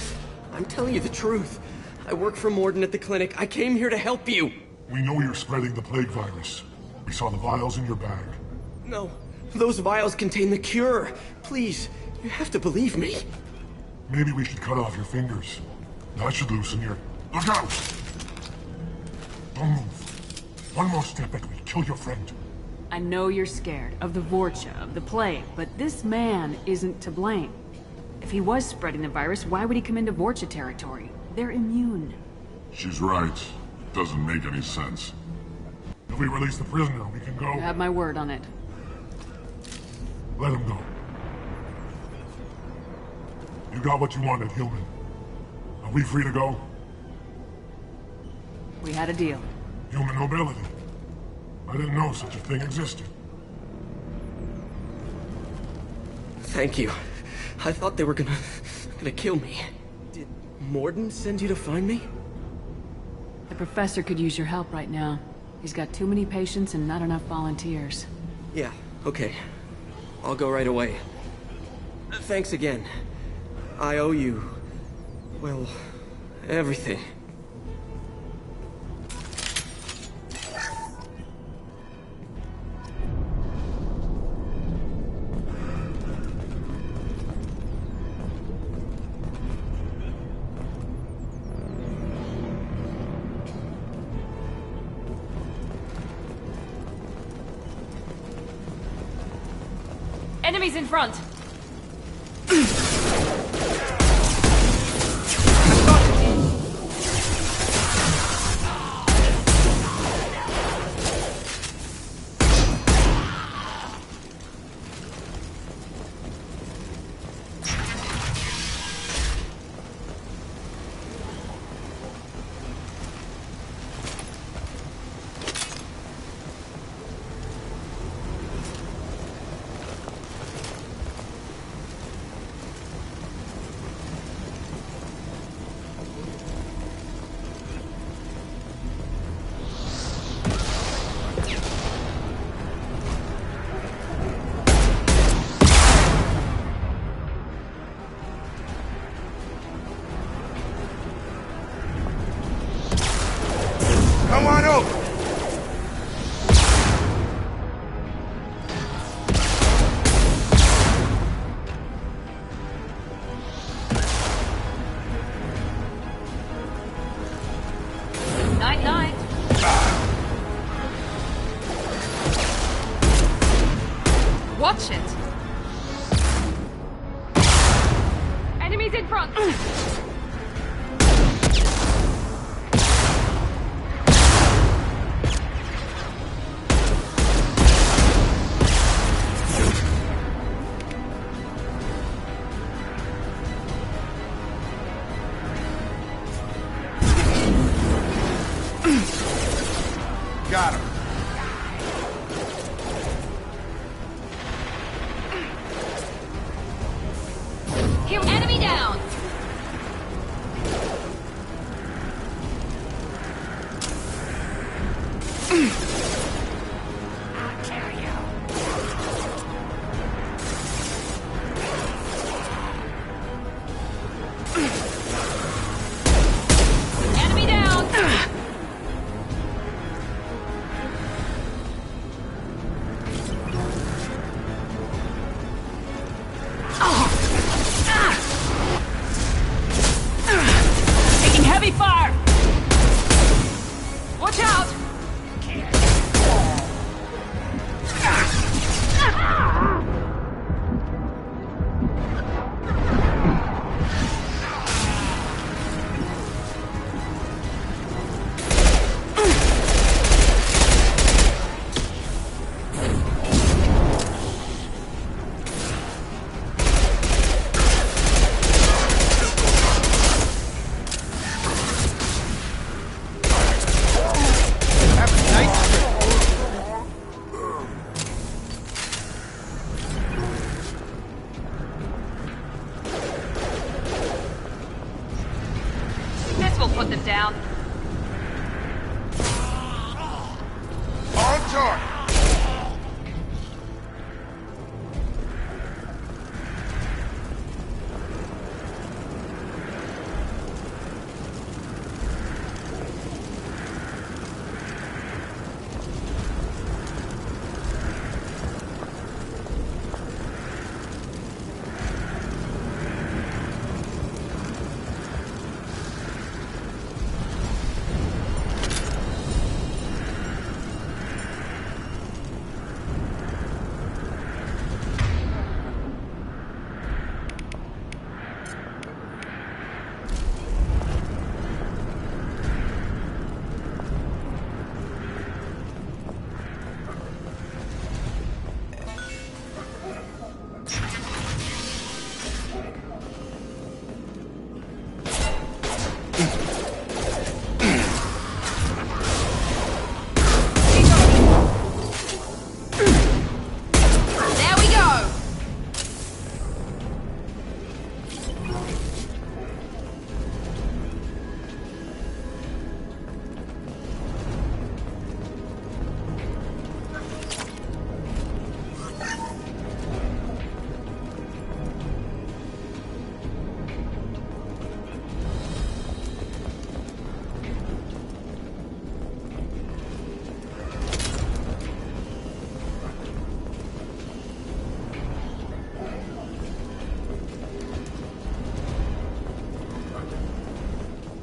I'm telling you the truth. I work for Morden at the clinic. I came here to help you. We know you're spreading the plague virus. We saw the vials in your bag. No, those vials contain the cure. Please, you have to believe me. Maybe we should cut off your fingers. That should loosen your... Look out! Don't move. One more step and we'll kill your friend. I know you're scared of the Vorcha, of the plague, but this man isn't to blame. If he was spreading the virus, why would he come into Vorcha territory? They're immune. She's right. Doesn't make any sense. If we release the prisoner, we can go... You have my word on it. Let him go. You got what you wanted, human. Are we free to go? We had a deal. Human mobility. I didn't know such a thing existed. Thank you. I thought they were gonna kill me. Did Morden send you to find me? The professor could use your help right now. He's got too many patients and not enough volunteers. Yeah, okay. I'll go right away. Thanks again. I owe you... well, everything. Enemies in front! Come on over! Night-night. Watch it! Enemies in front! Got him. Kill enemy down! Enemy down! Taking heavy fire! Watch out! This will put them down. On target!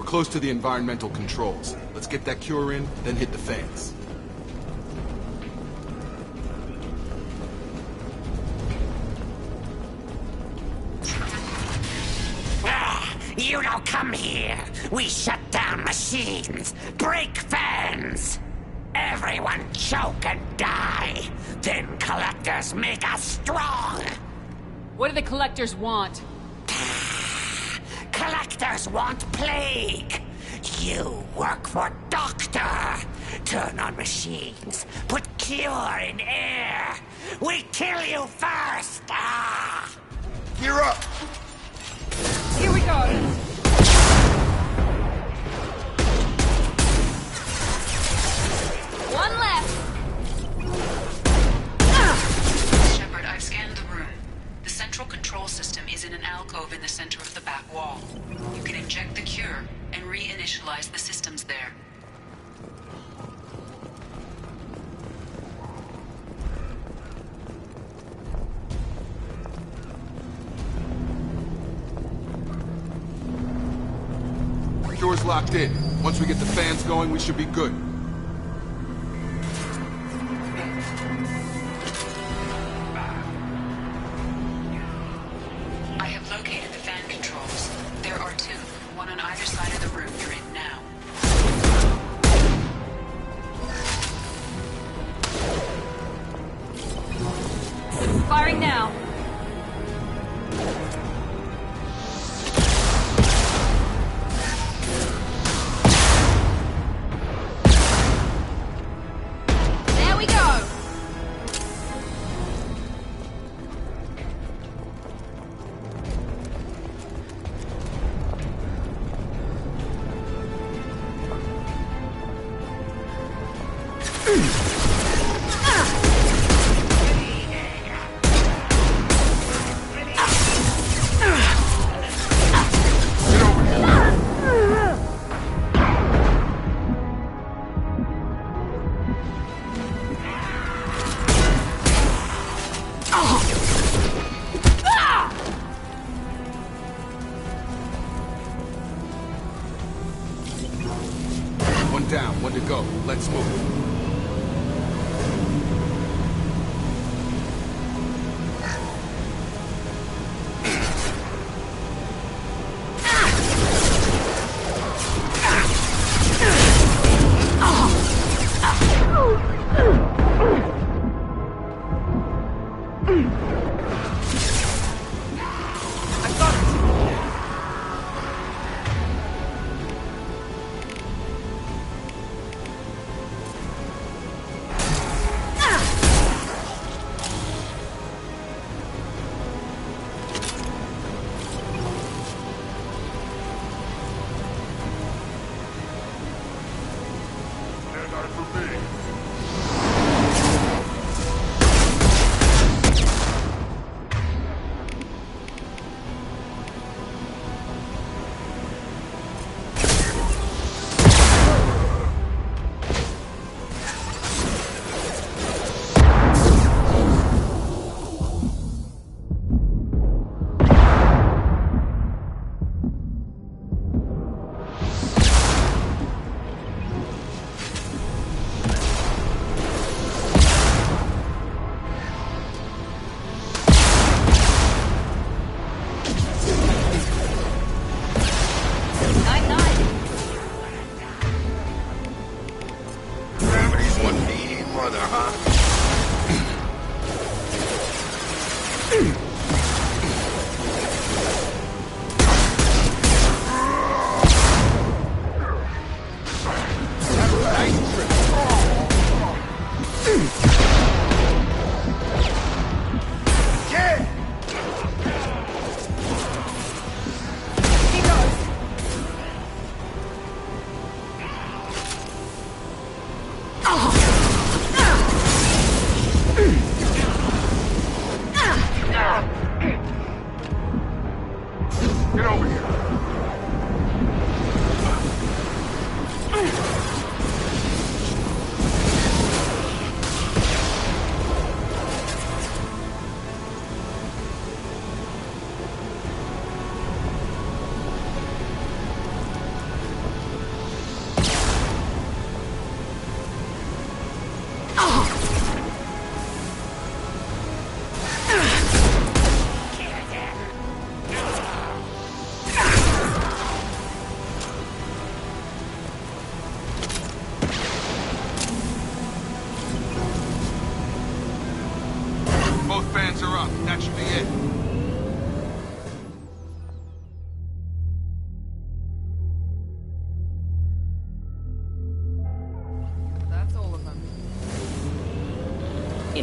close to the environmental controls. Let's get that cure in, then hit the fans. You don't come here. We shut down machines, break fans. Everyone choke and die. Then collectors make us strong. What do the collectors want? Collectors want plague. You work for Doctor. Turn on machines. Put cure in air. We kill you first. Gear up. Here we go. One left. Shepard, I've scanned the room. The central control system is in an alcove in the center of the back wall. You can inject the cure and reinitialize the systems there. Door's locked in. Once we get the fans going, we should be good. I have located the fan controls. There are two, one on either side of the room you're in now. Firing now. There we go. One down, one to go. Let's move.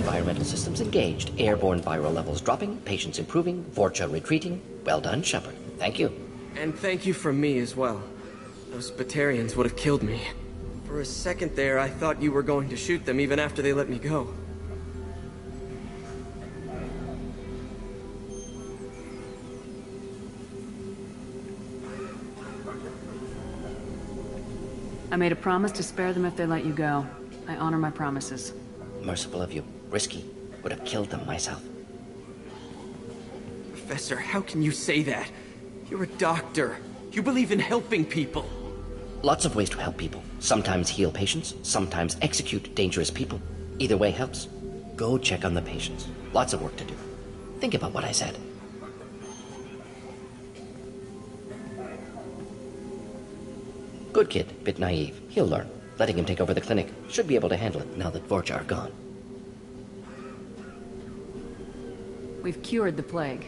environmental systems engaged. Airborne viral levels dropping, patients improving, Vorcha retreating. Well done, Shepard. Thank you. And thank you from me as well. Those Batarians would have killed me. For a second there, I thought you were going to shoot them even after they let me go. I made a promise to spare them if they let you go. I honor my promises. Merciful of you. Risky. Would have killed them myself. Professor, how can you say that? You're a doctor. You believe in helping people. Lots of ways to help people. Sometimes heal patients, sometimes execute dangerous people. Either way helps. Go check on the patients. Lots of work to do. Think about what I said. Good kid, bit naive. He'll learn. Letting him take over the clinic. Should be able to handle it now that Vorcha are gone. We've cured the plague.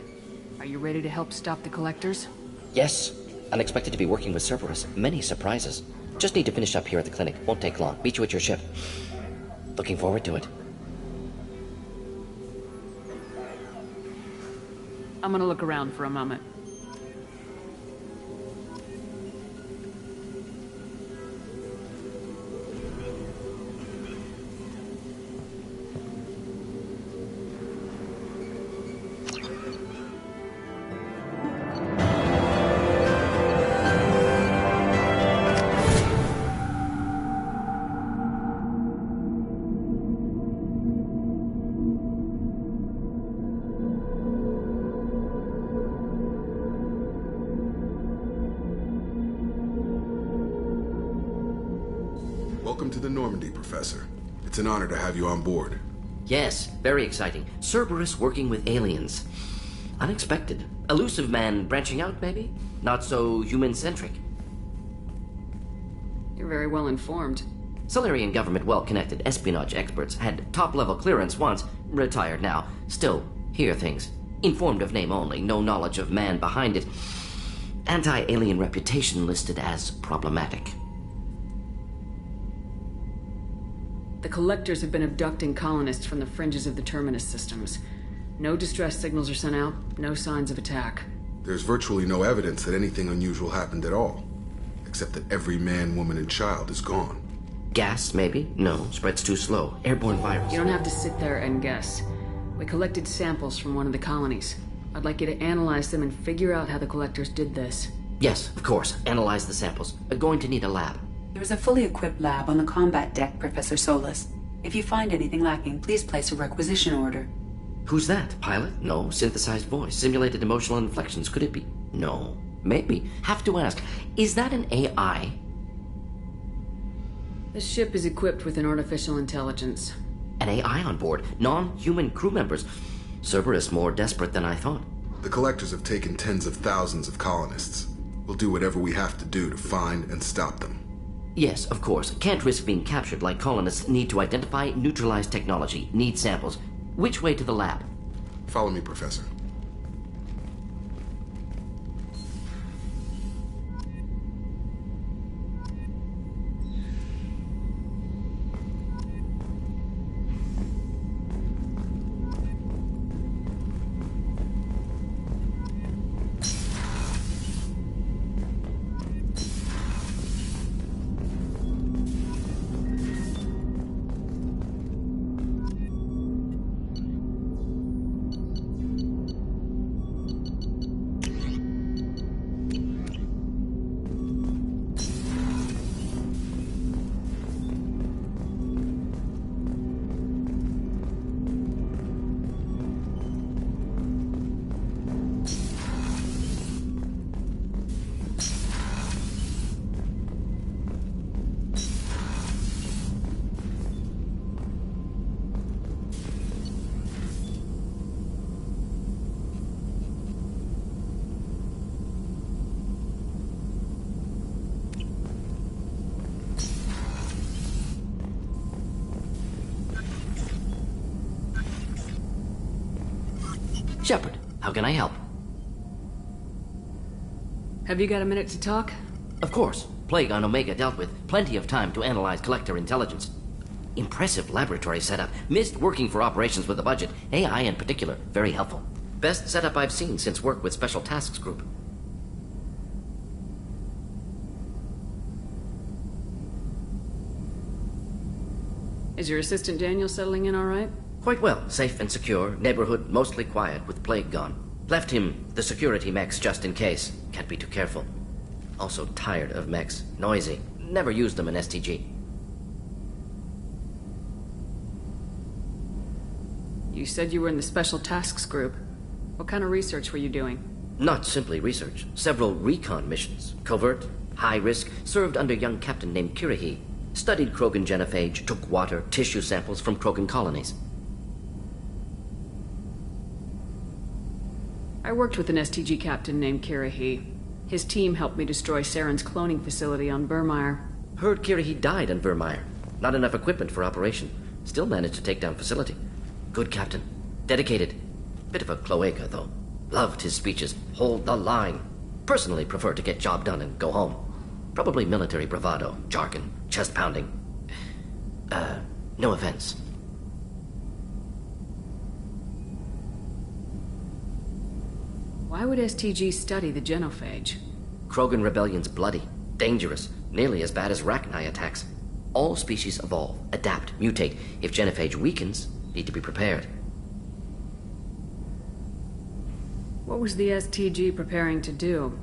Are you ready to help stop the collectors? Yes. Unexpected to be working with Cerberus. Many surprises. Just need to finish up here at the clinic. Won't take long. Meet you at your ship. Looking forward to it. I'm gonna look around for a moment. Welcome to the Normandy, Professor. It's an honor to have you on board. Yes, very exciting. Cerberus working with aliens. Unexpected. Elusive man branching out, maybe? Not so human-centric. You're very well informed. Solarian government well-connected espionage experts had top-level clearance once, retired now. Still, hear things. Informed of name only, no knowledge of man behind it. Anti-alien reputation listed as problematic. The collectors have been abducting colonists from the fringes of the Terminus systems. No distress signals are sent out, no signs of attack. There's virtually no evidence that anything unusual happened at all. Except that every man, woman, and child is gone. Gas, maybe? No, spreads too slow. Airborne virus. You don't have to sit there and guess. We collected samples from one of the colonies. I'd like you to analyze them and figure out how the collectors did this. Yes, of course. Analyze the samples. Going to need a lab. There's a fully equipped lab on the combat deck, Professor Solis. If you find anything lacking, please place a requisition order. Who's that? Pilot? No. Synthesized voice. Simulated emotional inflections. Could it be? No. Maybe. Have to ask. Is that an AI? The ship is equipped with an artificial intelligence. An AI on board. Non-human crew members. Cerberus more desperate than I thought. The collectors have taken tens of thousands of colonists. We'll do whatever we have to do to find and stop them. Yes, of course. Can't risk being captured like colonists need to identify, neutralize technology, need samples. Which way to the lab? Follow me, Professor. Shepard, how can I help? Have you got a minute to talk? Of course. Plague on Omega dealt with. Plenty of time to analyze collector intelligence. Impressive laboratory setup. Missed working for operations with a budget. AI in particular, very helpful. Best setup I've seen since work with Special Tasks Group. Is your assistant Daniel settling in all right? Quite well. Safe and secure. Neighborhood mostly quiet with plague gone. Left him the security mechs just in case. Can't be too careful. Also tired of mechs. Noisy. Never used them in STG. You said you were in the Special Tasks Group. What kind of research were you doing? Not simply research. Several recon missions. Covert, high risk, served under a young captain named Kirihi. Studied Krogan genophage, took water, tissue samples from Krogan colonies. I worked with an STG captain named Kirihi. His team helped me destroy Saren's cloning facility on Burmire. Heard Kirihi died on Burmire. Not enough equipment for operation. Still managed to take down facility. Good captain. Dedicated. Bit of a cloaca, though. Loved his speeches. Hold the line. Personally prefer to get job done and go home. Probably military bravado, jargon, chest pounding. No offense. Why would STG study the genophage? Krogan rebellion's bloody, dangerous, nearly as bad as Rachni attacks. All species evolve, adapt, mutate. If genophage weakens, need to be prepared. What was the STG preparing to do?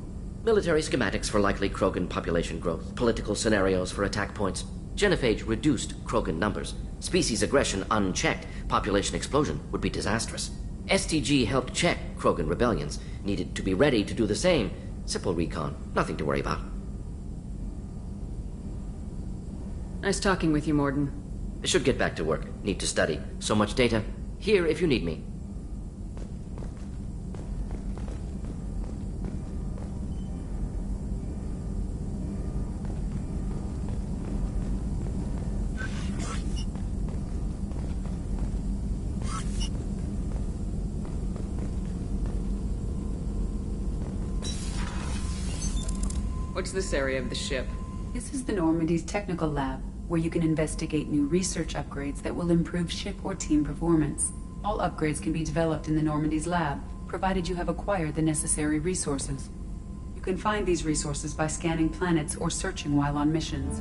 Military schematics for likely Krogan population growth, political scenarios for attack points. Genophage reduced Krogan numbers. Species aggression unchecked, population explosion would be disastrous. STG helped check Krogan rebellions, needed to be ready to do the same. Simple recon, nothing to worry about. Nice talking with you, Morden. I should get back to work. Need to study. So much data. Here if you need me. What's this area of the ship? This is the Normandy's technical lab, where you can investigate new research upgrades that will improve ship or team performance. All upgrades can be developed in the Normandy's lab, provided you have acquired the necessary resources. You can find these resources by scanning planets or searching while on missions.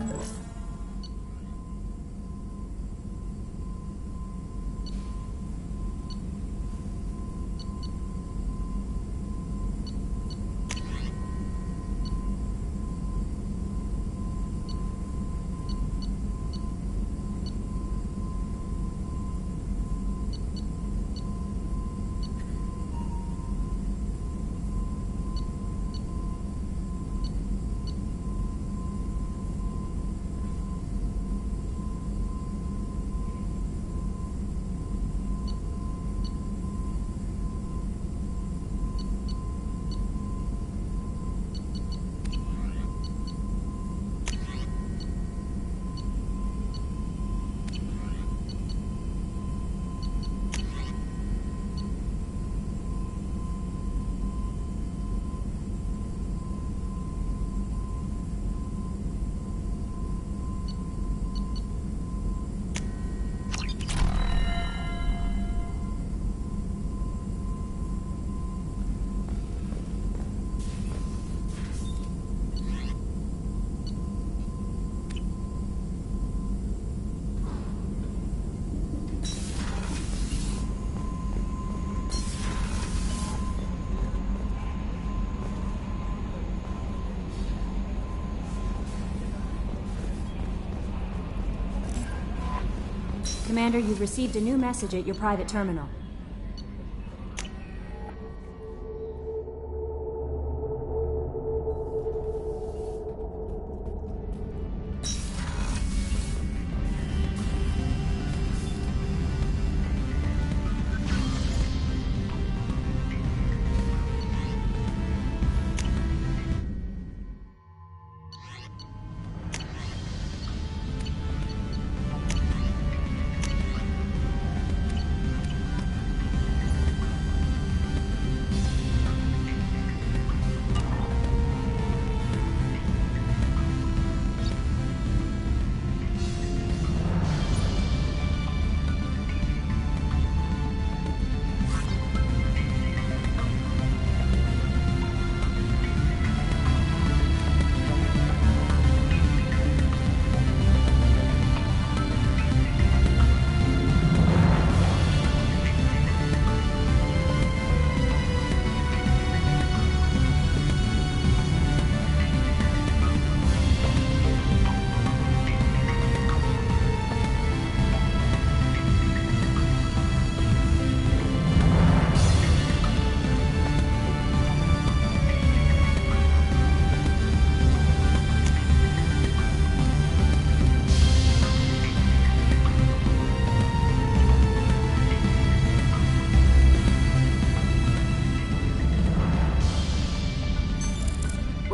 Commander, you've received a new message at your private terminal.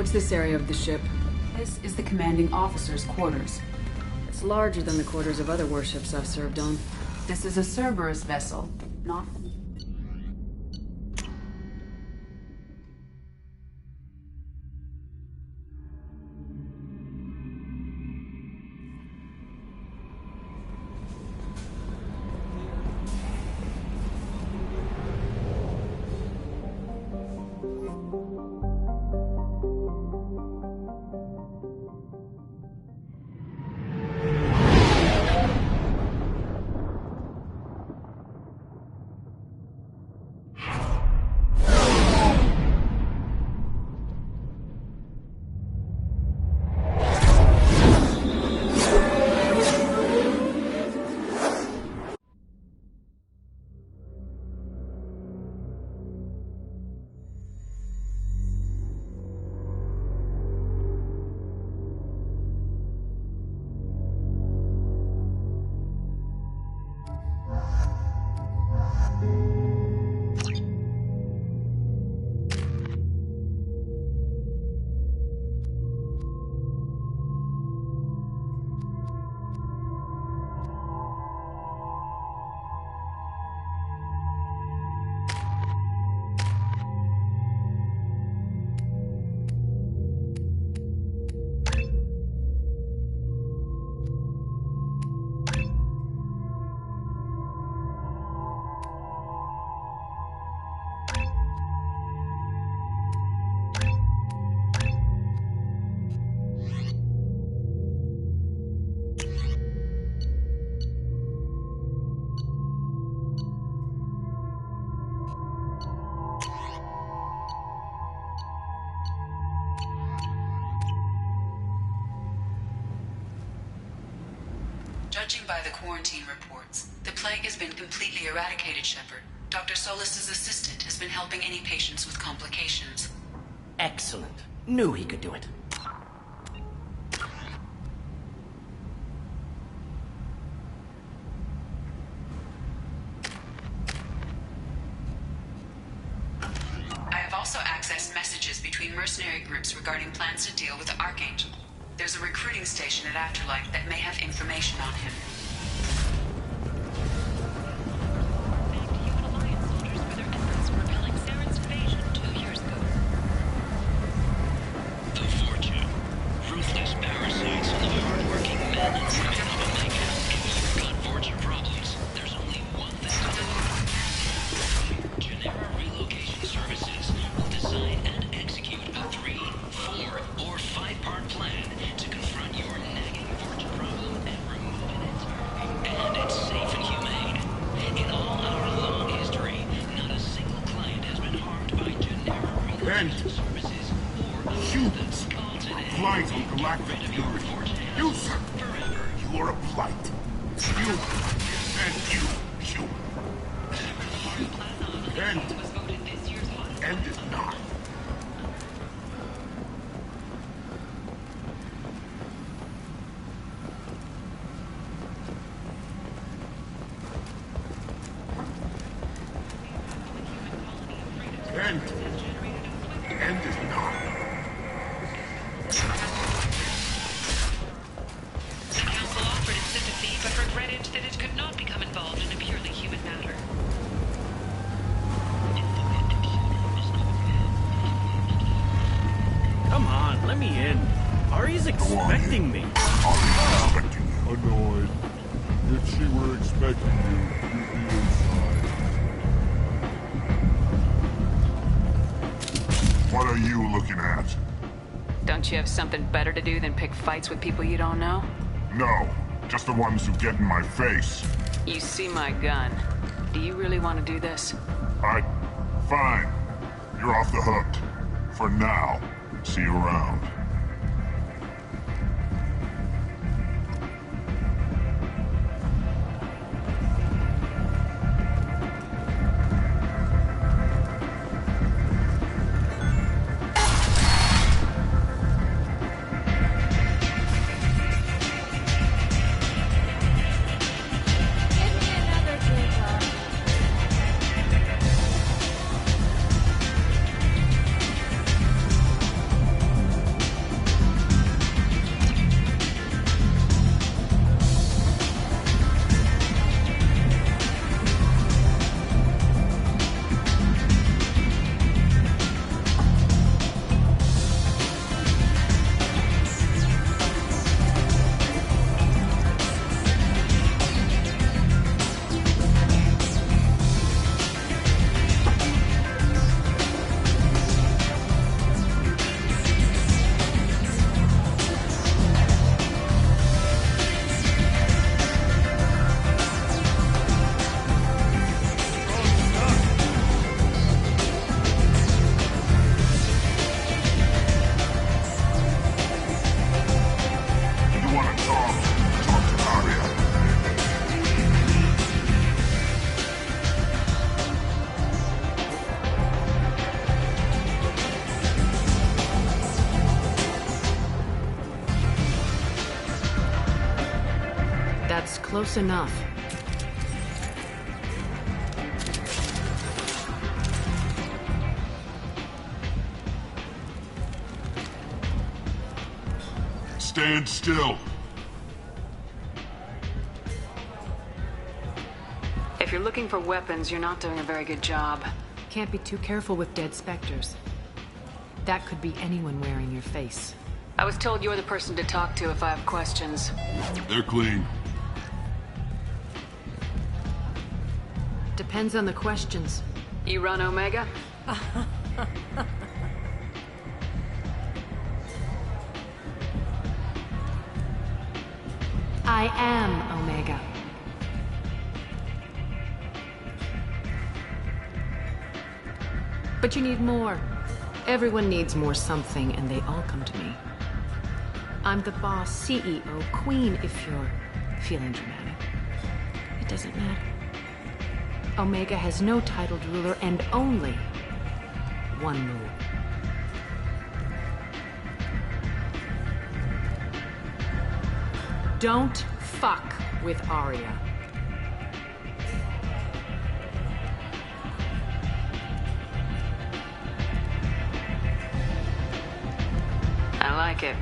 What's this area of the ship? This is the commanding officer's quarters. It's larger than the quarters of other warships I've served on. This is a Cerberus vessel, not... Judging by the quarantine reports, the plague has been completely eradicated, Shepard. Dr. Solis's assistant has been helping any patients with complications. Excellent. Knew he could do it. I have also accessed messages between mercenary groups regarding plans to deal with the Archangel. There's a recruiting station at Afterlife that may have information on him. The fortune. Ruthless parasites and the hard-working men and women of Omega. If you've got fortune problems, there's only one thing to do. Genera Relocation Services will design and execute a 3, 4, or 5-part plan to confront your nagging fortune problem and remove it. And it's safe and humane. In all our long history, not a single client has been harmed by Genera Relocation Services or Humans! Blight on galactic fury. You, sir! You are a blight. You and you, human. And is not. And is not. The Council offered its sympathy, but regretted that it could not become involved in a purely human matter. Come on, let me in. Ari's expecting me. Ari's expecting you. Annoyed. If she were expecting you, you'd be inside. What are you looking at? Don't you have something better to do than pick fights with people you don't know? No, just the ones who get in my face. You see my gun. Do you really want to do this? Fine. You're off the hook. For now. See you around. That's close enough. Stand still. If you're looking for weapons, you're not doing a very good job. Can't be too careful with dead specters. That could be anyone wearing your face. I was told you're the person to talk to if I have questions. They're clean. Depends on the questions. You run Omega? I am Omega. But you need more. Everyone needs more something, and they all come to me. I'm the boss, CEO, queen, if you're feeling dramatic. It doesn't matter. Omega has no titled ruler and only one rule. Don't fuck with Arya. I like it.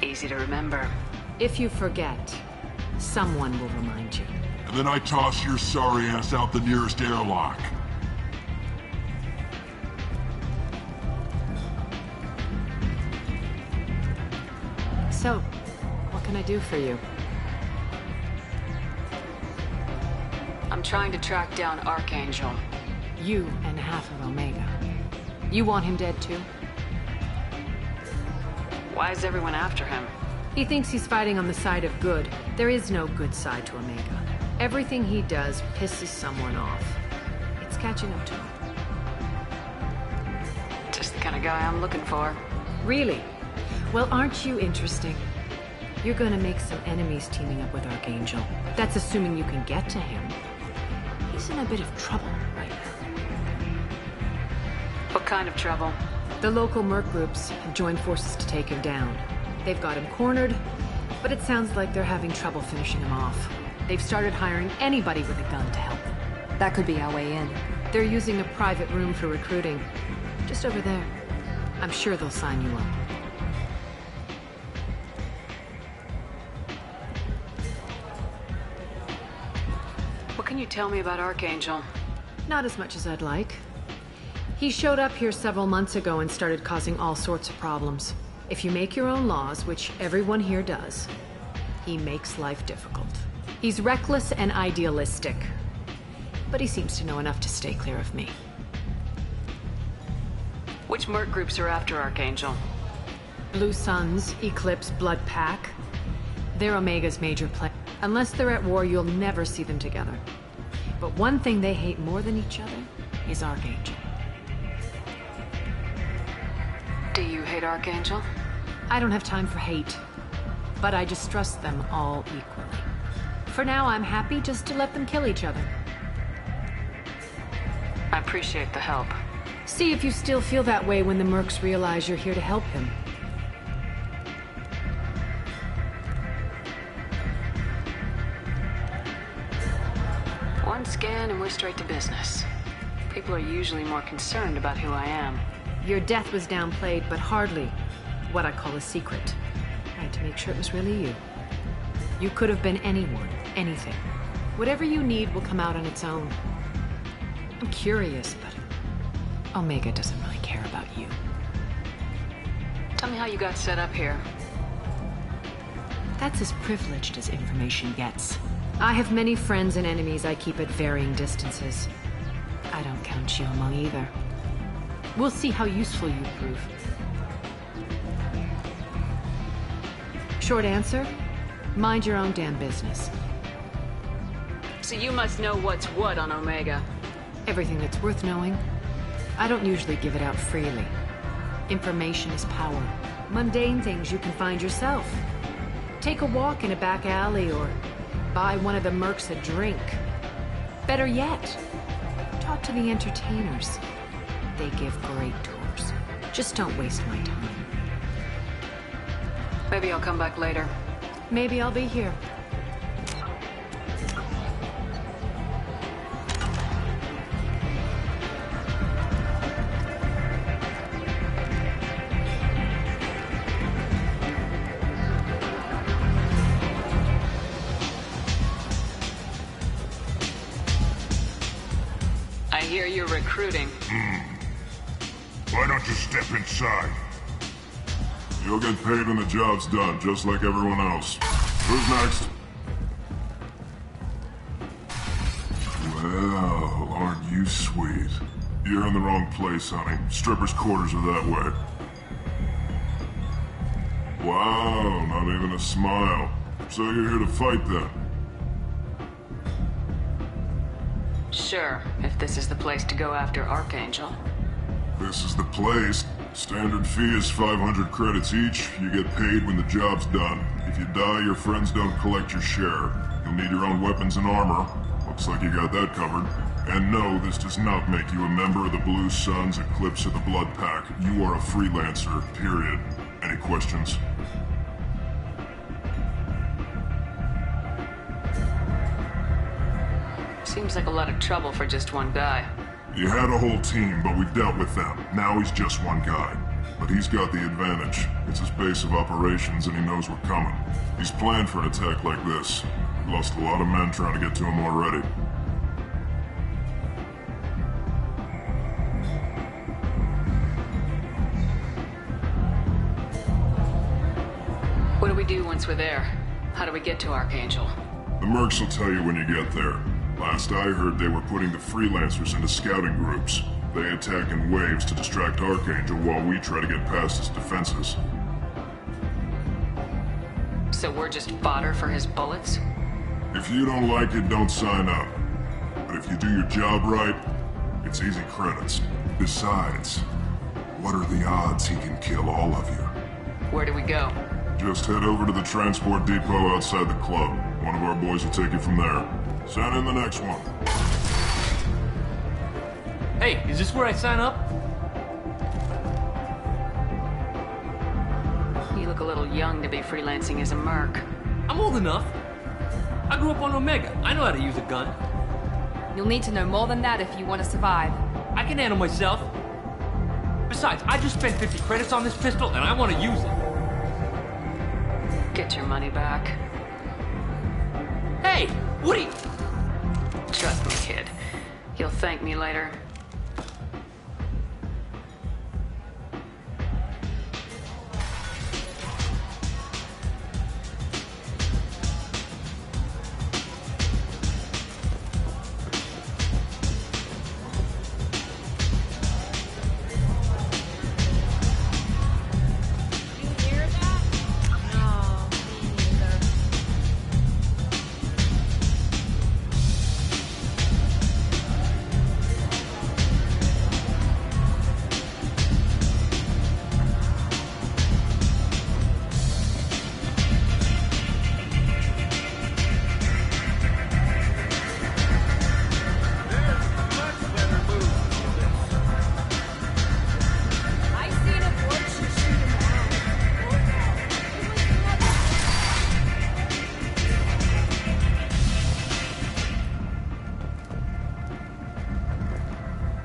Easy to remember. If you forget, someone will remind you. And then I toss your sorry ass out the nearest airlock. So, what can I do for you? I'm trying to track down Archangel. You and half of Omega. You want him dead too? Why is everyone after him? He thinks he's fighting on the side of good. There is no good side to Omega. Everything he does pisses someone off. It's catching up to him. Just the kind of guy I'm looking for. Really? Well, aren't you interesting? You're gonna make some enemies teaming up with Archangel. That's assuming you can get to him. He's in a bit of trouble right now. What kind of trouble? The local merc groups have joined forces to take him down. They've got him cornered, but it sounds like they're having trouble finishing him off. They've started hiring anybody with a gun to help them. That could be our way in. They're using a private room for recruiting. Just over there. I'm sure they'll sign you up. What can you tell me about Archangel? Not as much as I'd like. He showed up here several months ago and started causing all sorts of problems. If you make your own laws, which everyone here does, he makes life difficult. He's reckless and idealistic, but he seems to know enough to stay clear of me. Which merc groups are after Archangel? Blue Suns, Eclipse, Blood Pack. They're Omega's major play. Unless they're at war, you'll never see them together. But one thing they hate more than each other is Archangel. Do you hate Archangel? I don't have time for hate, but I distrust them all equally. For now, I'm happy just to let them kill each other. I appreciate the help. See if you still feel that way when the mercs realize you're here to help him. One scan and we're straight to business. People are usually more concerned about who I am. Your death was downplayed, but hardly what I call a secret. I had to make sure it was really you. You could have been anyone, anything. Whatever you need will come out on its own. I'm curious, but Omega doesn't really care about you. Tell me how you got set up here. That's as privileged as information gets. I have many friends and enemies I keep at varying distances. I don't count you among either. We'll see how useful you prove. Short answer, mind your own damn business. So you must know what's what on Omega. Everything that's worth knowing. I don't usually give it out freely. Information is power. Mundane things you can find yourself. Take a walk in a back alley or buy one of the mercs a drink. Better yet, talk to the entertainers. They give great tours. Just don't waste my time. Maybe I'll come back later. Maybe I'll be here. you're recruiting. Why don't you step inside? You'll get paid when the job's done, just like everyone else. Who's next? Well, aren't you sweet? You're in the wrong place, honey. Strippers' quarters are that way. Wow, not even a smile. So you're here to fight then? Sure, if this is the place to go after Archangel. This is the place. Standard fee is 500 credits each. You get paid when the job's done. If you die, your friends don't collect your share. You'll need your own weapons and armor. Looks like you got that covered. And no, this does not make you a member of the Blue Suns, Eclipse, or the Blood Pack. You are a freelancer, period. Any questions? Seems like a lot of trouble for just one guy. You had a whole team, but we've dealt with them. Now he's just one guy. But he's got the advantage. It's his base of operations, and he knows we're coming. He's planned for an attack like this. We lost a lot of men trying to get to him already. What do we do once we're there? How do we get to Archangel? The mercs will tell you when you get there. Last I heard, they were putting the freelancers into scouting groups. They attack in waves to distract Archangel while we try to get past his defenses. So we're just fodder for his bullets? If you don't like it, don't sign up. But if you do your job right, it's easy credits. Besides, what are the odds he can kill all of you? Where do we go? Just head over to the transport depot outside the club. One of our boys will take you from there. Send in the next one. Hey, is this where I sign up? You look a little young to be freelancing as a merc. I'm old enough. I grew up on Omega. I know how to use a gun. You'll need to know more than that if you want to survive. I can handle myself. Besides, I just spent 50 credits on this pistol and I want to use it. Get your money back. Hey, what are you... Trust me, kid. You'll thank me later.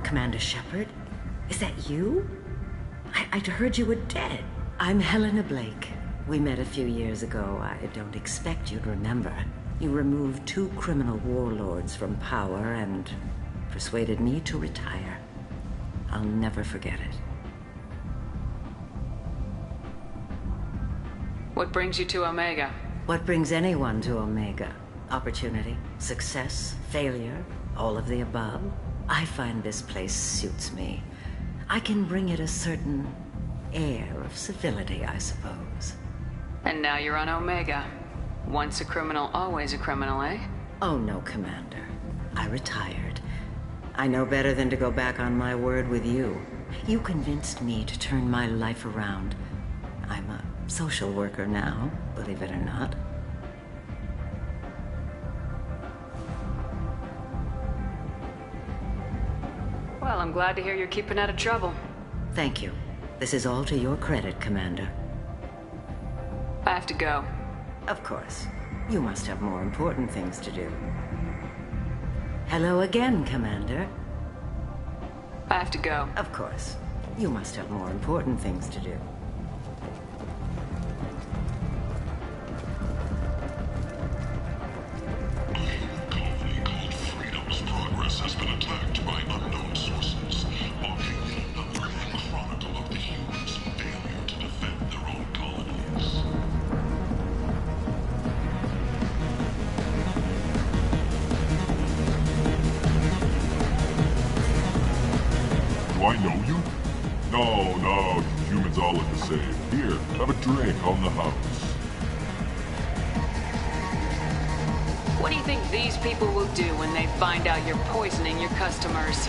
Commander Shepard? Is that you? I'd heard you were dead. I'm Helena Blake. We met a few years ago. I don't expect you'd remember. You removed 2 criminal warlords from power and persuaded me to retire. I'll never forget it. What brings you to Omega? What brings anyone to Omega? Opportunity, success, failure, all of the above. I find this place suits me. I can bring it a certain air of civility, I suppose. And now you're on Omega. Once a criminal, always a criminal, eh? Oh no, Commander. I retired. I know better than to go back on my word with you. You convinced me to turn my life around. I'm a social worker now, believe it or not. Well, I'm glad to hear you're keeping out of trouble. Thank you. This is all to your credit, Commander. I have to go. Of course. You must have more important things to do. Hello again, Commander. I have to go. Of course. You must have more important things to do. Has been attacked by unknown say. Here, have a drink on the house. What do you think these people will do when they find out you're poisoning your customers?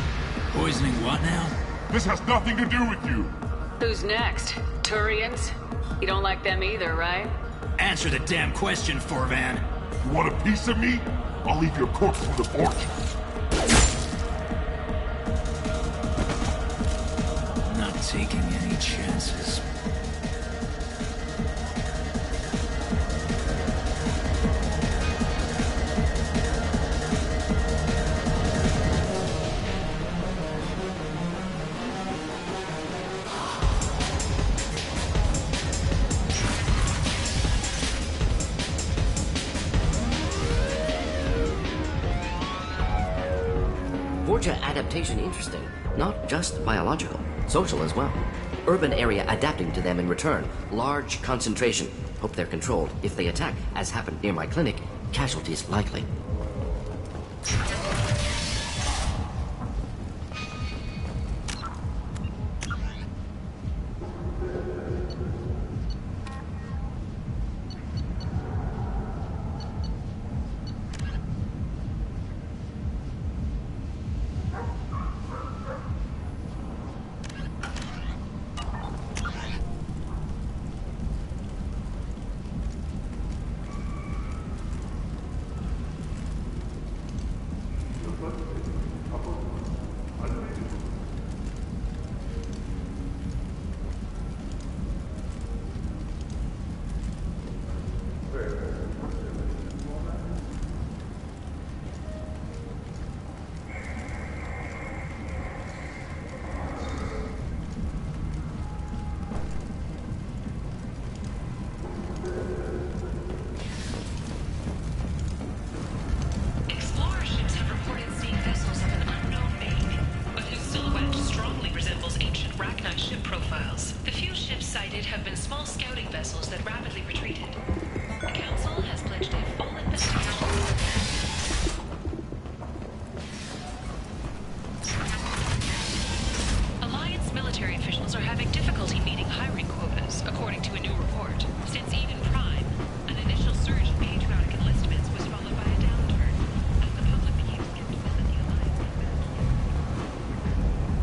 Poisoning what now? This has nothing to do with you. Who's next? Turians? You don't like them either, right? Answer the damn question, Forvan. You want a piece of me? I'll leave your corpse in the forge. Not taking any chances. Vorcha adaptation interesting. Not just biological, social as well. Urban area adapting to them in return. Large concentration. Hope they're controlled. If they attack, as happened near my clinic, casualties likely.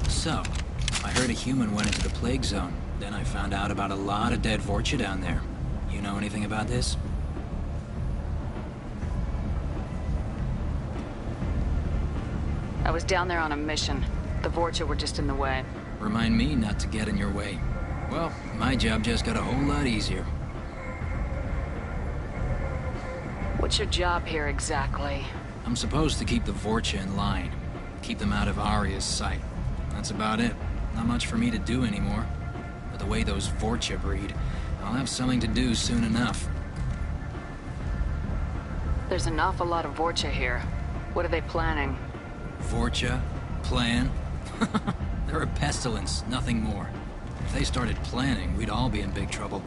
So, I heard a human went into the plague zone. Then I found out about a lot of dead Vorcha down there. You know anything about this? I was down there on a mission. The Vorcha were just in the way. Remind me not to get in your way. Well, my job just got a whole lot easier. What's your job here exactly? I'm supposed to keep the Vorcha in line. Keep them out of Arya's sight. That's about it. Not much for me to do anymore. But the way those Vorcha breed, I'll have something to do soon enough. There's an awful lot of Vorcha here. What are they planning? Vorcha? Plan? They're a pestilence, nothing more. If they started planning, we'd all be in big trouble.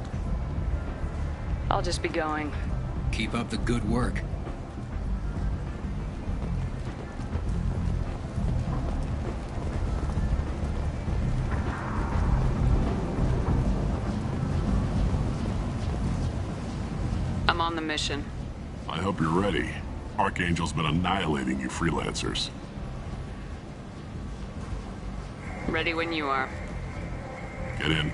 I'll just be going. Keep up the good work. I'm on the mission. I hope you're ready. Archangel's been annihilating you freelancers. Ready when you are. Get in.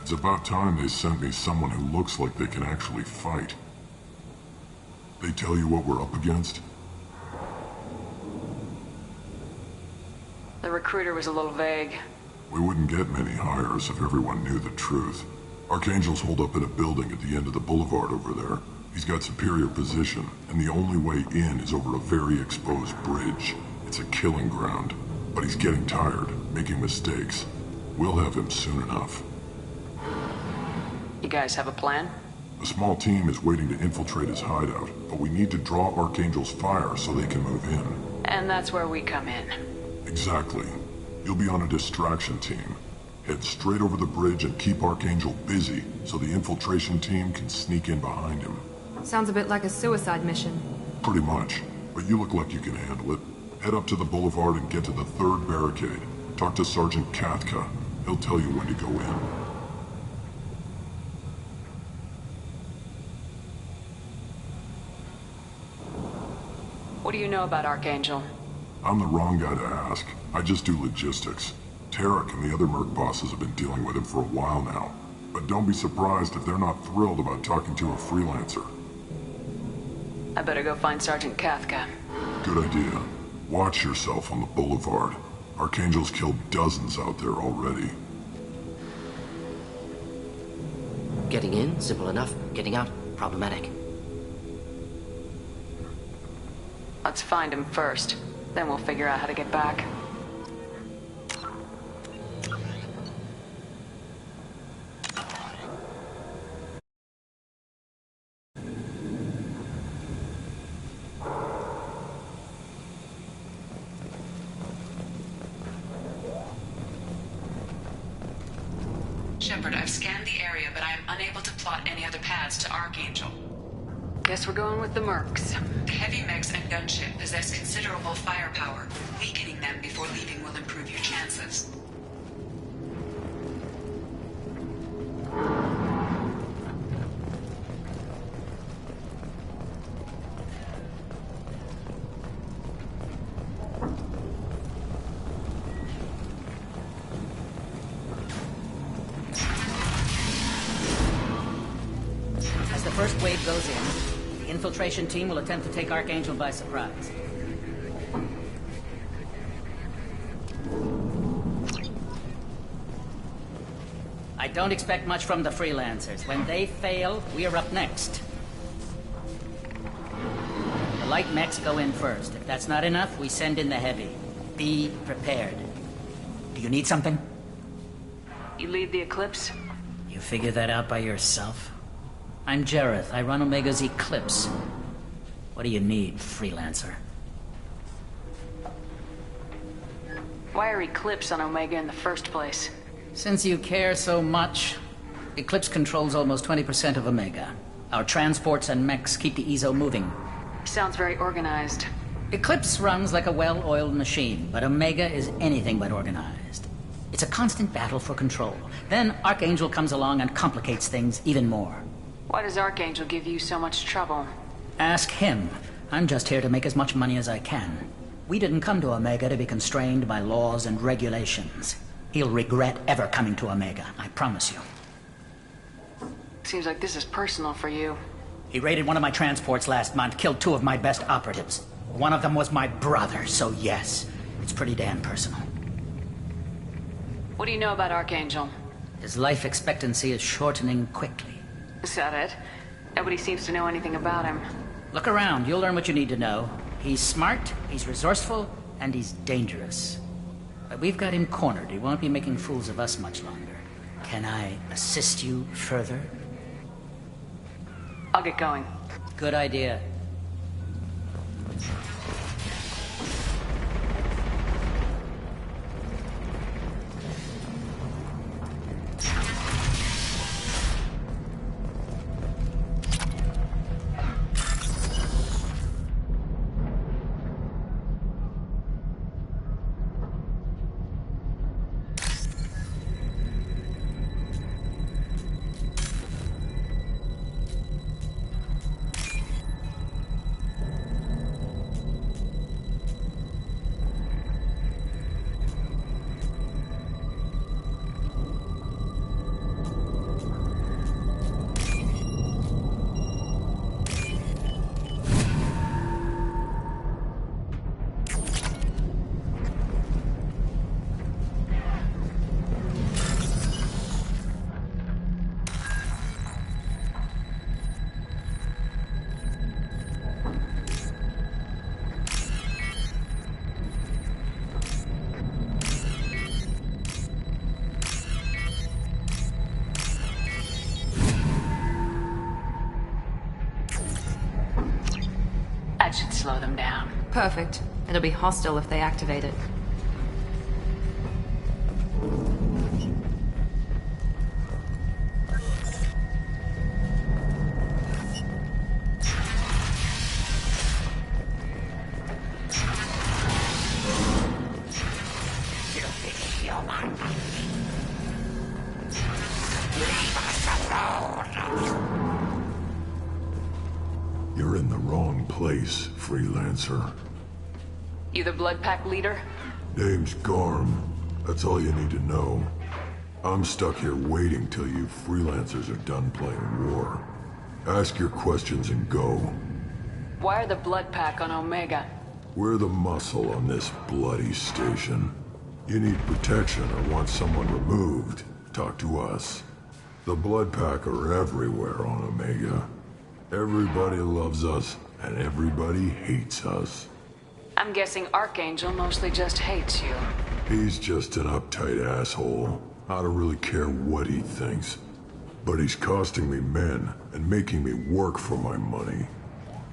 It's about time they sent me someone who looks like they can actually fight. They tell you what we're up against? The recruiter was a little vague. We wouldn't get many hires if everyone knew the truth. Archangel's holed up in a building at the end of the boulevard over there. He's got superior position, and the only way in is over a very exposed bridge. It's a killing ground. But he's getting tired, making mistakes. We'll have him soon enough. You guys have a plan? A small team is waiting to infiltrate his hideout, but we need to draw Archangel's fire so they can move in. And that's where we come in. Exactly. You'll be on a distraction team. Head straight over the bridge and keep Archangel busy so the infiltration team can sneak in behind him. Sounds a bit like a suicide mission. Pretty much, but you look like you can handle it. Head up to the boulevard and get to the 3rd barricade. Talk to Sergeant Kathka. He'll tell you when to go in. What do you know about Archangel? I'm the wrong guy to ask. I just do logistics. Tarek and the other merc bosses have been dealing with him for a while now. But don't be surprised if they're not thrilled about talking to a freelancer. I better go find Sergeant Kathka. Good idea. Watch yourself on the boulevard. Archangel's killed dozens out there already. Getting in, simple enough. Getting out, problematic. Let's find him first. Then we'll figure out how to get back. Shepard, I've scanned the area, but I am unable to plot any other paths to Archangel. Guess we're going with the mercs. The heavy mechs and gunship possess considerable firepower. Weakening them before leaving will improve your chances. As the first wave goes in, the infiltration team will attempt to take Archangel by surprise. I don't expect much from the freelancers. When they fail, we are up next. The light mechs go in first. If that's not enough, we send in the heavy. Be prepared. Do you need something? You lead the Eclipse? You figure that out by yourself? I'm Jareth. I run Omega's Eclipse. What do you need, freelancer? Why are Eclipse on Omega in the first place? Since you care so much, Eclipse controls almost 20% of Omega. Our transports and mechs keep the EZO moving. Sounds very organized. Eclipse runs like a well-oiled machine, but Omega is anything but organized. It's a constant battle for control. Then Archangel comes along and complicates things even more. Why does Archangel give you so much trouble? Ask him. I'm just here to make as much money as I can. We didn't come to Omega to be constrained by laws and regulations. He'll regret ever coming to Omega, I promise you. Seems like this is personal for you. He raided one of my transports last month, killed 2 of my best operatives. One of them was my brother, so yes, it's pretty damn personal. What do you know about Archangel? His life expectancy is shortening quickly. Is that it? Nobody seems to know anything about him. Look around, you'll learn what you need to know. He's smart, he's resourceful, and he's dangerous. But we've got him cornered. He won't be making fools of us much longer. Can I assist you further? I'll get going. Good idea. That should slow them down. Perfect. It'll be hostile if they activate it. You're in the wrong place, freelancer. You the Blood Pack leader? Name's Garm. That's all you need to know. I'm stuck here waiting till you freelancers are done playing war. Ask your questions and go. Why are the Blood Pack on Omega? We're the muscle on this bloody station. You need protection or want someone removed, talk to us. The Blood Pack are everywhere on Omega. Everybody loves us, and everybody hates us. I'm guessing Archangel mostly just hates you. He's just an uptight asshole. I don't really care what he thinks. But he's costing me men and making me work for my money.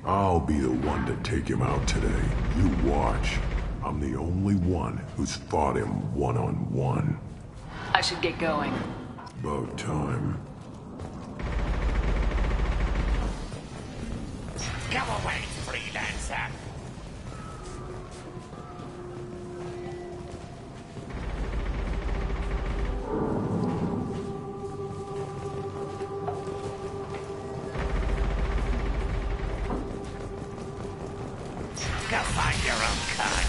I'll be the one to take him out today. You watch. I'm the only one who's fought him one-on-one. I should get going. About time. Go away, freelancer! Go find your own kind.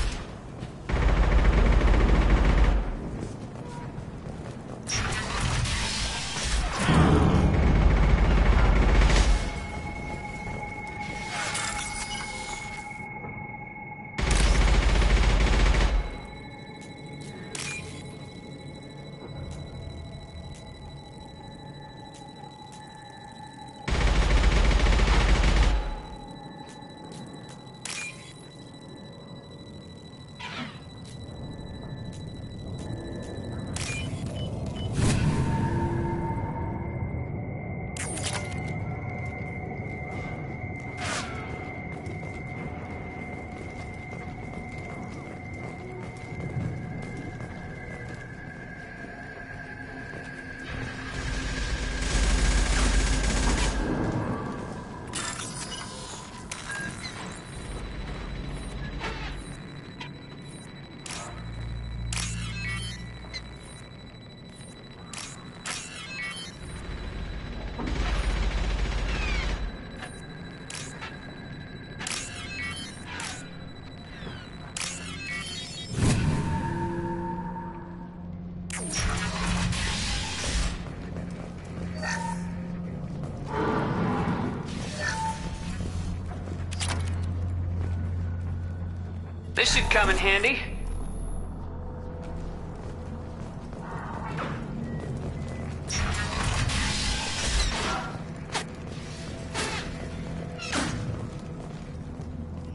This should come in handy.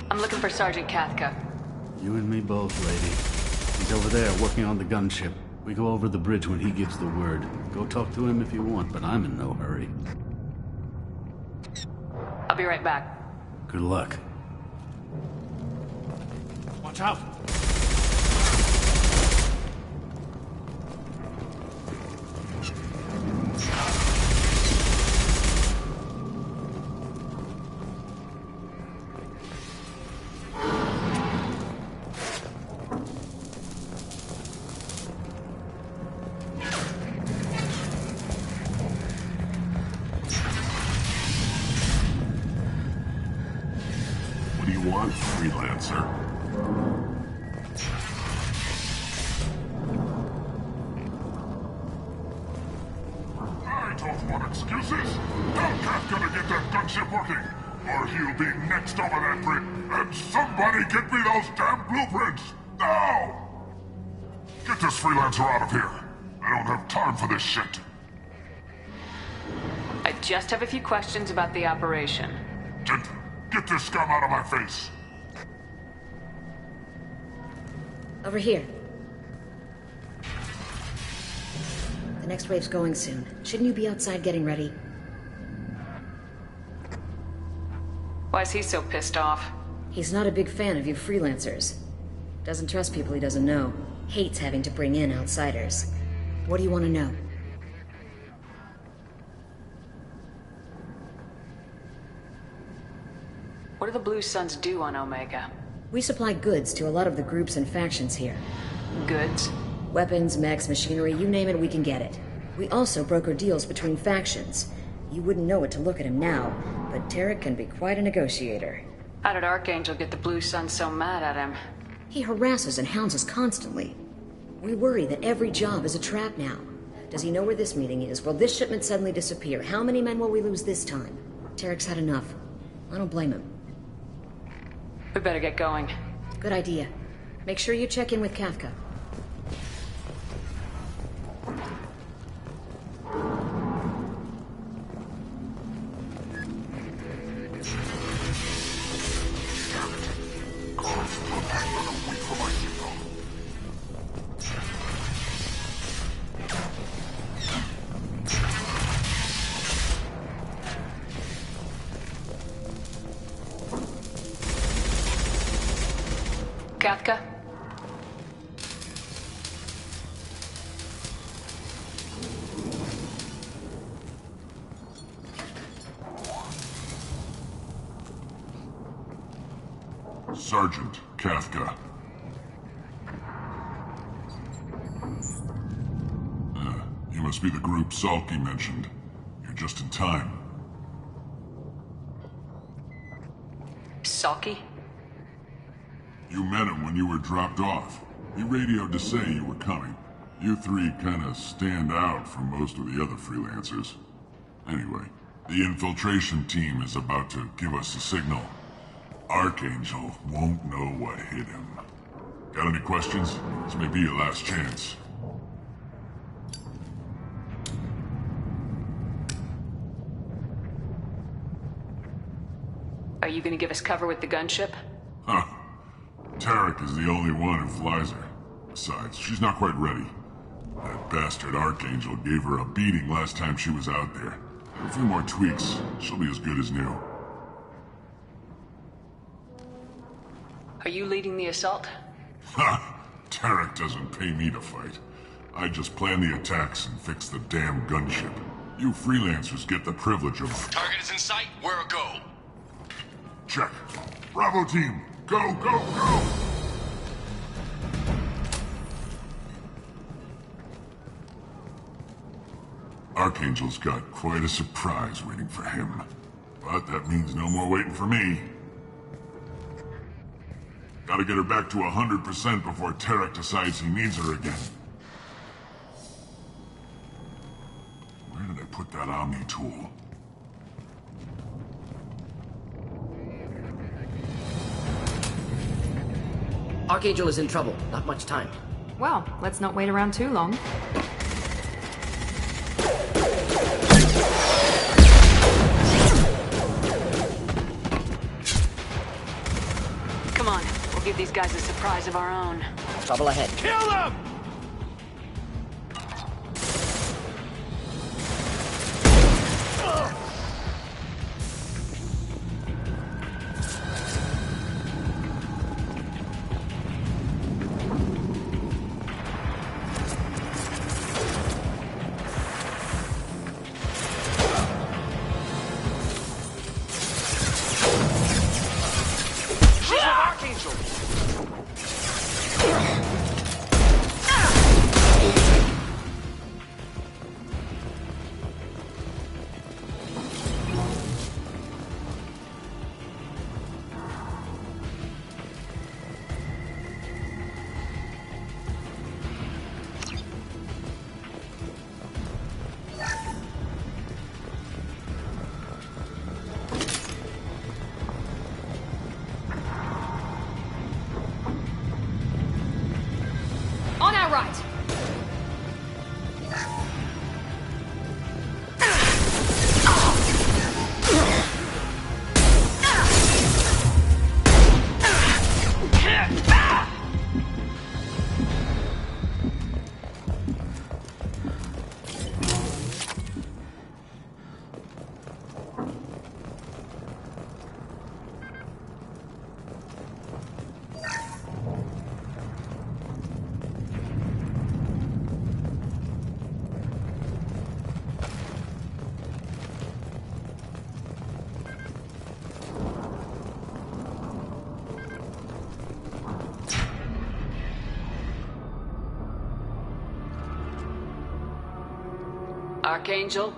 I'm looking for Sergeant Kathka. You and me both, lady. He's over there working on the gunship. We go over the bridge when he gives the word. Go talk to him if you want, but I'm in no hurry. I'll be right back. Good luck. Watch out! What do you want, freelancer? Excuses? Tell Kafka to get that gunship working, or he'll be next over that bridge. And somebody get me those damn blueprints! Now! Get this freelancer out of here. I don't have time for this shit. I just have a few questions about the operation. Get this scum out of my face. Over here. The next wave's going soon. Shouldn't you be outside getting ready? Why is he so pissed off? He's not a big fan of you freelancers. Doesn't trust people he doesn't know. Hates having to bring in outsiders. What do you want to know? What do the Blue Suns do on Omega? We supply goods to a lot of the groups and factions here. Goods? Weapons, mechs, machinery, you name it, we can get it. We also broker deals between factions. You wouldn't know it to look at him now, but Tarek can be quite a negotiator. How did Archangel get the Blue Suns so mad at him? He harasses and hounds us constantly. We worry that every job is a trap now. Does he know where this meeting is? Will this shipment suddenly disappear? How many men will we lose this time? Tarek's had enough. I don't blame him. We better get going. Good idea. Make sure you check in with Kafka. Kafka? Sergeant Kafka. You must be the group Salky mentioned. You're just in time. Salky? You met him when you were dropped off. He radioed to say you were coming. You three kinda stand out from most of the other freelancers. Anyway, the infiltration team is about to give us a signal. Archangel won't know what hit him. Got any questions? This may be your last chance. Are you gonna give us cover with the gunship? Huh. Tarek is the only one who flies her. Besides, she's not quite ready. That bastard Archangel gave her a beating last time she was out there. A few more tweaks, she'll be as good as new. Are you leading the assault? Ha! Tarek doesn't pay me to fight. I just plan the attacks and fix the damn gunship. You freelancers get the privilege of... Target is in sight. We're a go. Check. Bravo team, go, go, go! Archangel's got quite a surprise waiting for him. But that means no more waiting for me. Gotta get her back to 100% before Tarek decides he needs her again. Where did I put that Omni tool? Archangel is in trouble. Not much time. Well, let's not wait around too long. Come on, we'll give these guys a surprise of our own. Trouble ahead. Kill them! Archangel.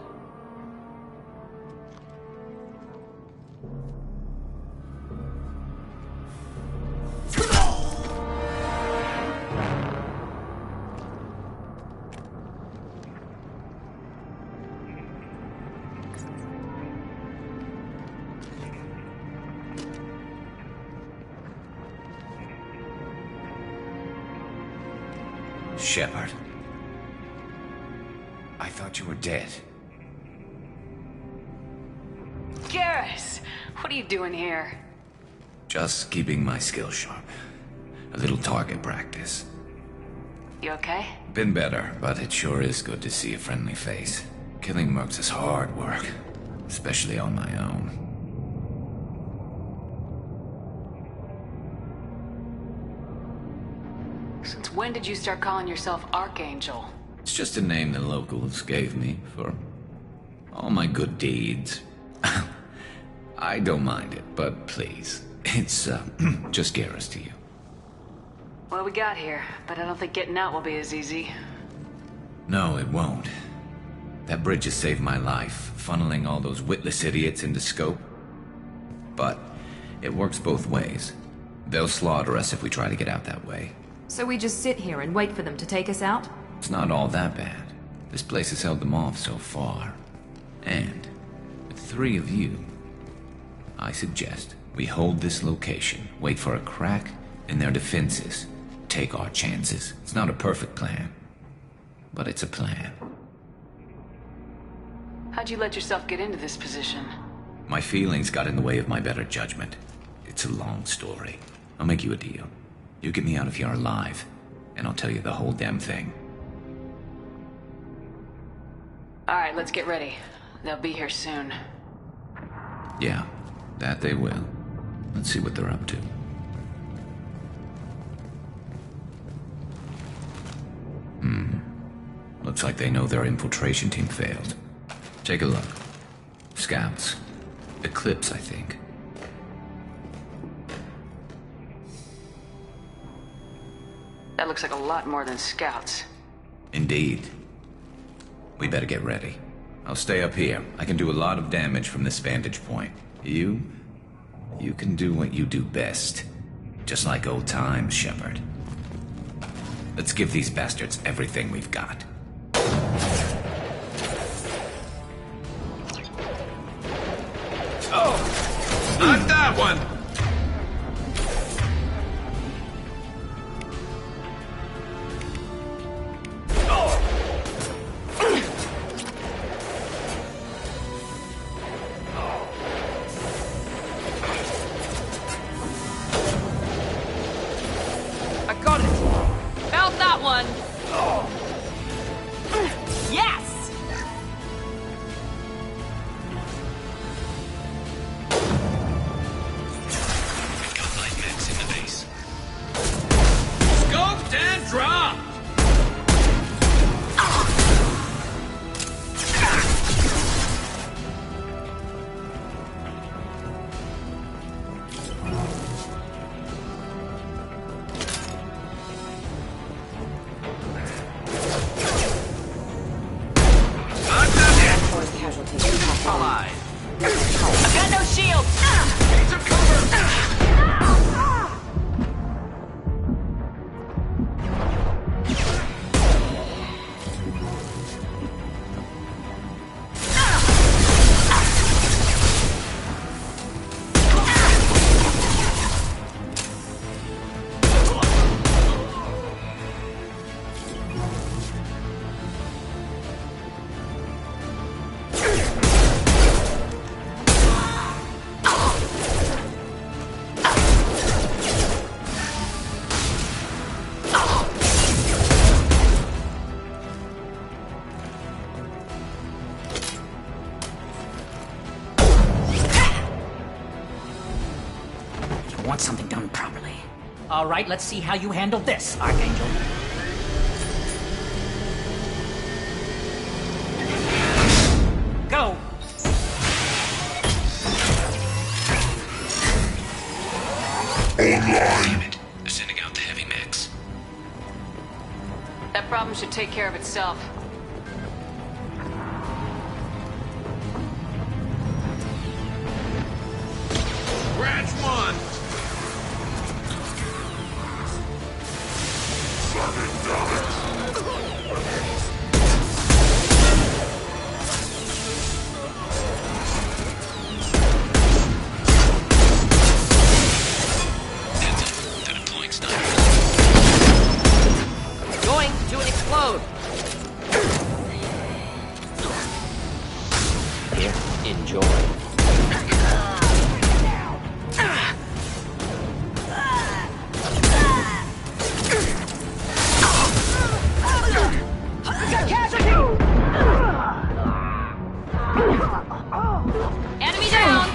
Shepard. I thought you were dead. Garrus! What are you doing here? Just keeping my skills sharp. A little target practice. You okay? Been better, but it sure is good to see a friendly face. Killing mercs is hard work, especially on my own. Since when did you start calling yourself Archangel? It's just a name the locals gave me for all my good deeds. I don't mind it, but please, it's just Garrus to you. Well, we got here, but I don't think getting out will be as easy. No, it won't. That bridge has saved my life, funneling all those witless idiots into scope. But it works both ways. They'll slaughter us if we try to get out that way. So we just sit here and wait for them to take us out? It's not all that bad. This place has held them off so far. And with 3 of you, I suggest we hold this location, wait for a crack in their defenses, take our chances. It's not a perfect plan, but it's a plan. How'd you let yourself get into this position? My feelings got in the way of my better judgment. It's a long story. I'll make you a deal. You get me out of here alive, and I'll tell you the whole damn thing. Alright, let's get ready. They'll be here soon. Yeah, that they will. Let's see what they're up to. Looks like they know their infiltration team failed. Take a look. Scouts. Eclipse, I think. That looks like a lot more than scouts. Indeed. We better get ready. I'll stay up here. I can do a lot of damage from this vantage point. You can do what you do best. Just like old times, Shepard. Let's give these bastards everything we've got. Oh! Not that one! Want something done properly. All right, let's see how you handle this, Archangel. Go! Online. Sending out the heavy mechs. That problem should take care of itself. one! Going to explode. Here, enjoy. Enemy down!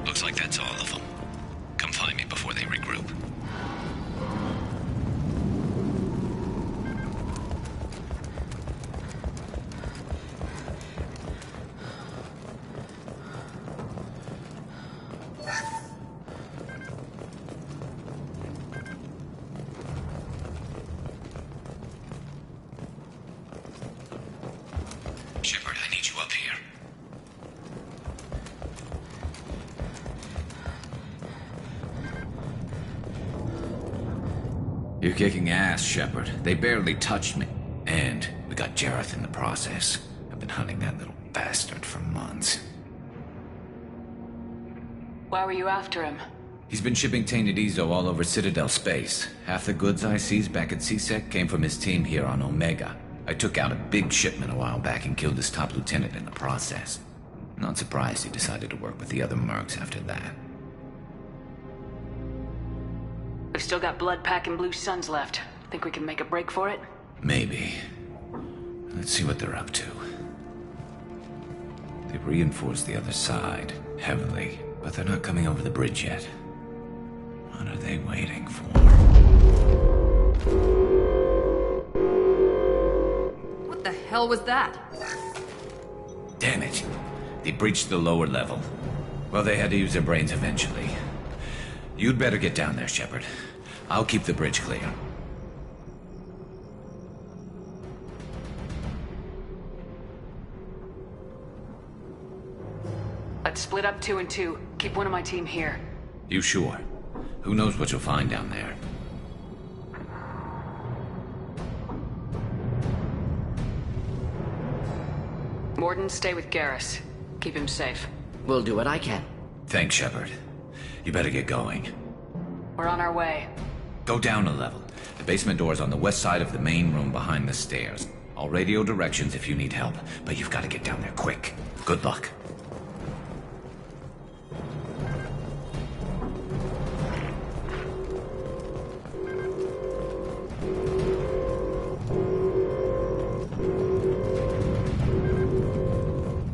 Looks like that's all of them. Come find me before they regroup. Shepard, I need you up here. You're kicking ass, Shepard. They barely touched me. And we got Jareth in the process. I've been hunting that little bastard for months. Why were you after him? He's been shipping tainted Ezo all over Citadel space. Half the goods I seized back at CSEC came from his team here on Omega. I took out a big shipment a while back and killed his top lieutenant in the process. Not surprised he decided to work with the other mercs after that. We've still got blood packing Blue Suns left. Think we can make a break for it? Maybe. Let's see what they're up to. They've reinforced the other side, heavily, but they're not coming over the bridge yet. What are they waiting for? What the hell was that? Damn it. They breached the lower level. Well, they had to use their brains eventually. You'd better get down there, Shepard. I'll keep the bridge clear. Let's split up 2 and 2. Keep one of my team here. You sure? Who knows what you'll find down there? Morden, stay with Garrus. Keep him safe. We'll do what I can. Thanks, Shepard. You better get going. We're on our way. Go down a level. The basement door's on the west side of the main room behind the stairs. I'll radio directions if you need help, but you've got to get down there quick. Good luck.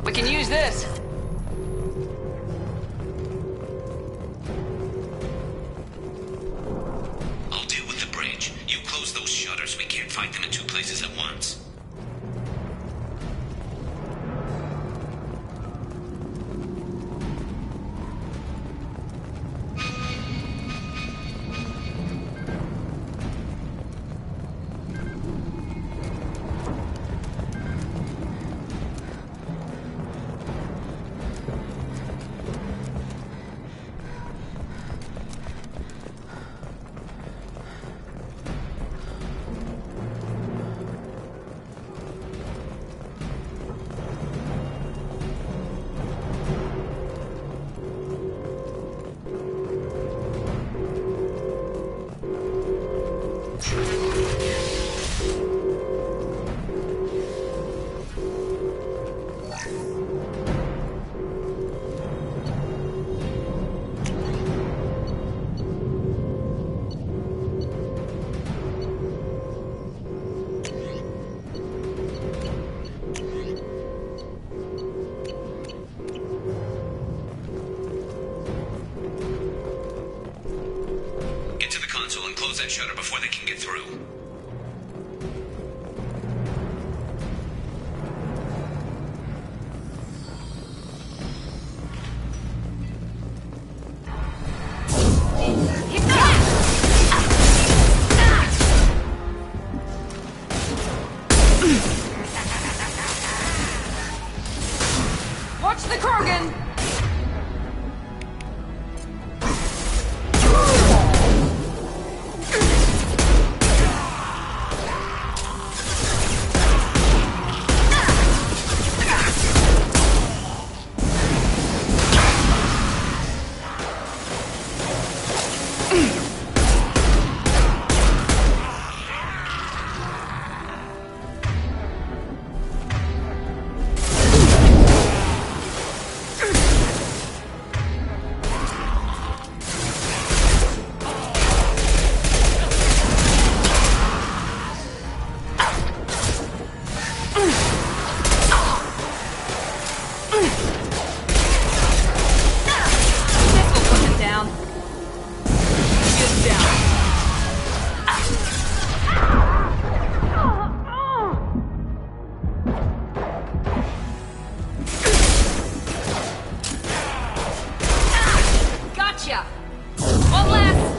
We can use this. I'll deal with the bridge. You close those shutters. We can't fight them in two places at once. Close that shutter before they can get through. Gotcha! One last!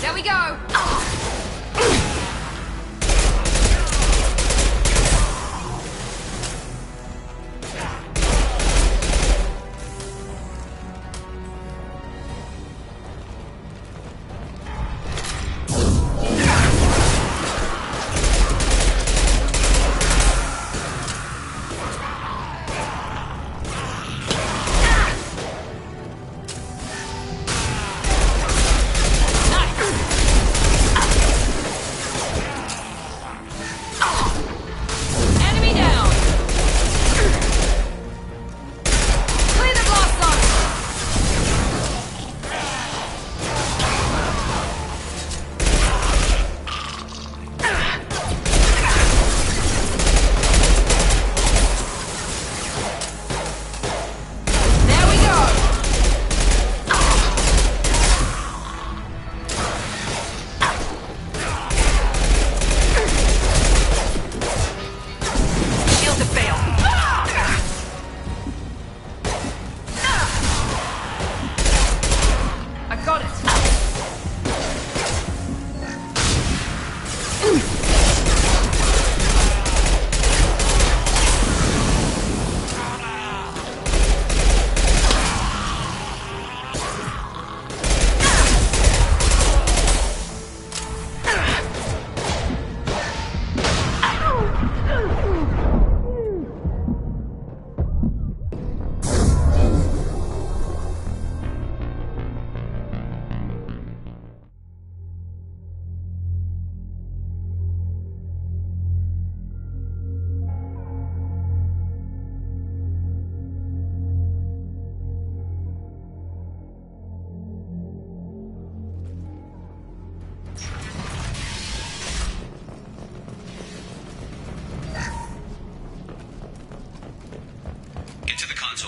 There we go!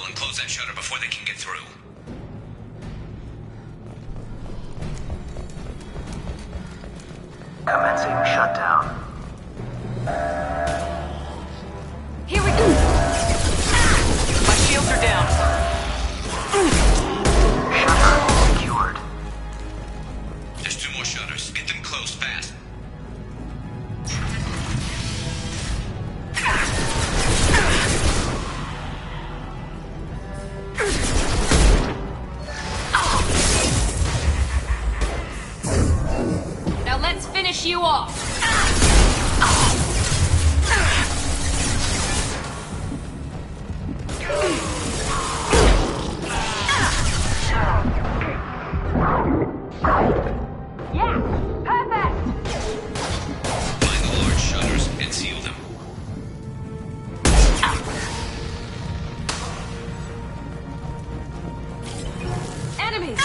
And close that shutter before they can get through. Commencing shutdown. Here we go! My shields are down. Shutter secured. There's 2 more shutters. Get them closed fast. Now let's finish you off! Yeah! Perfect! Find the large shutters and seal them. Enemies!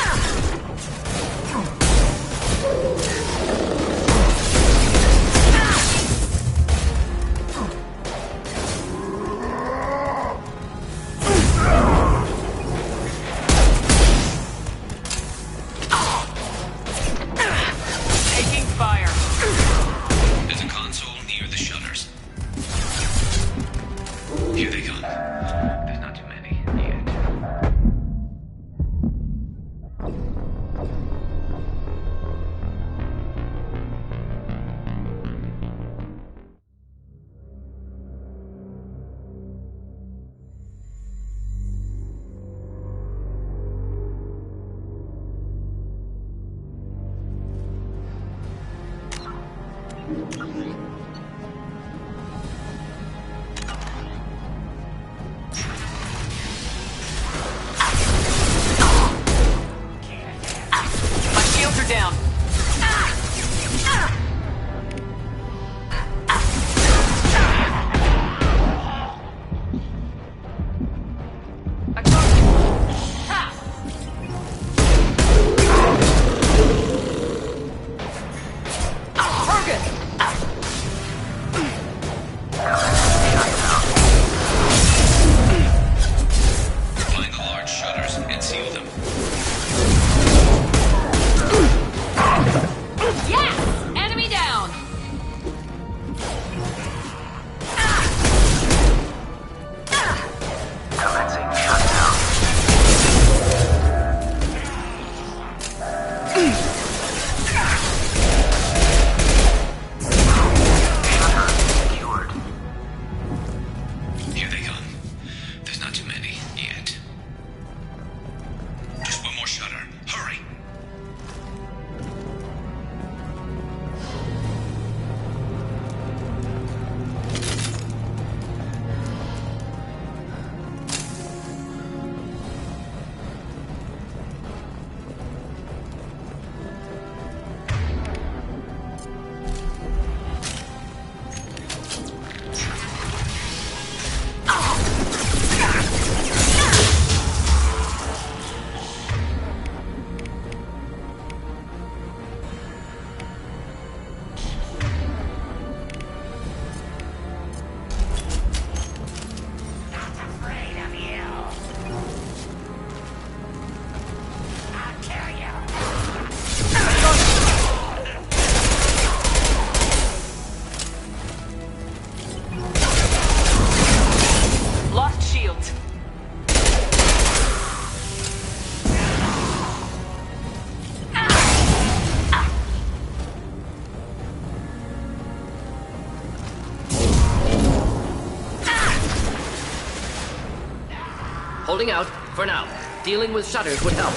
Holding out, for now. Dealing with shutters would help.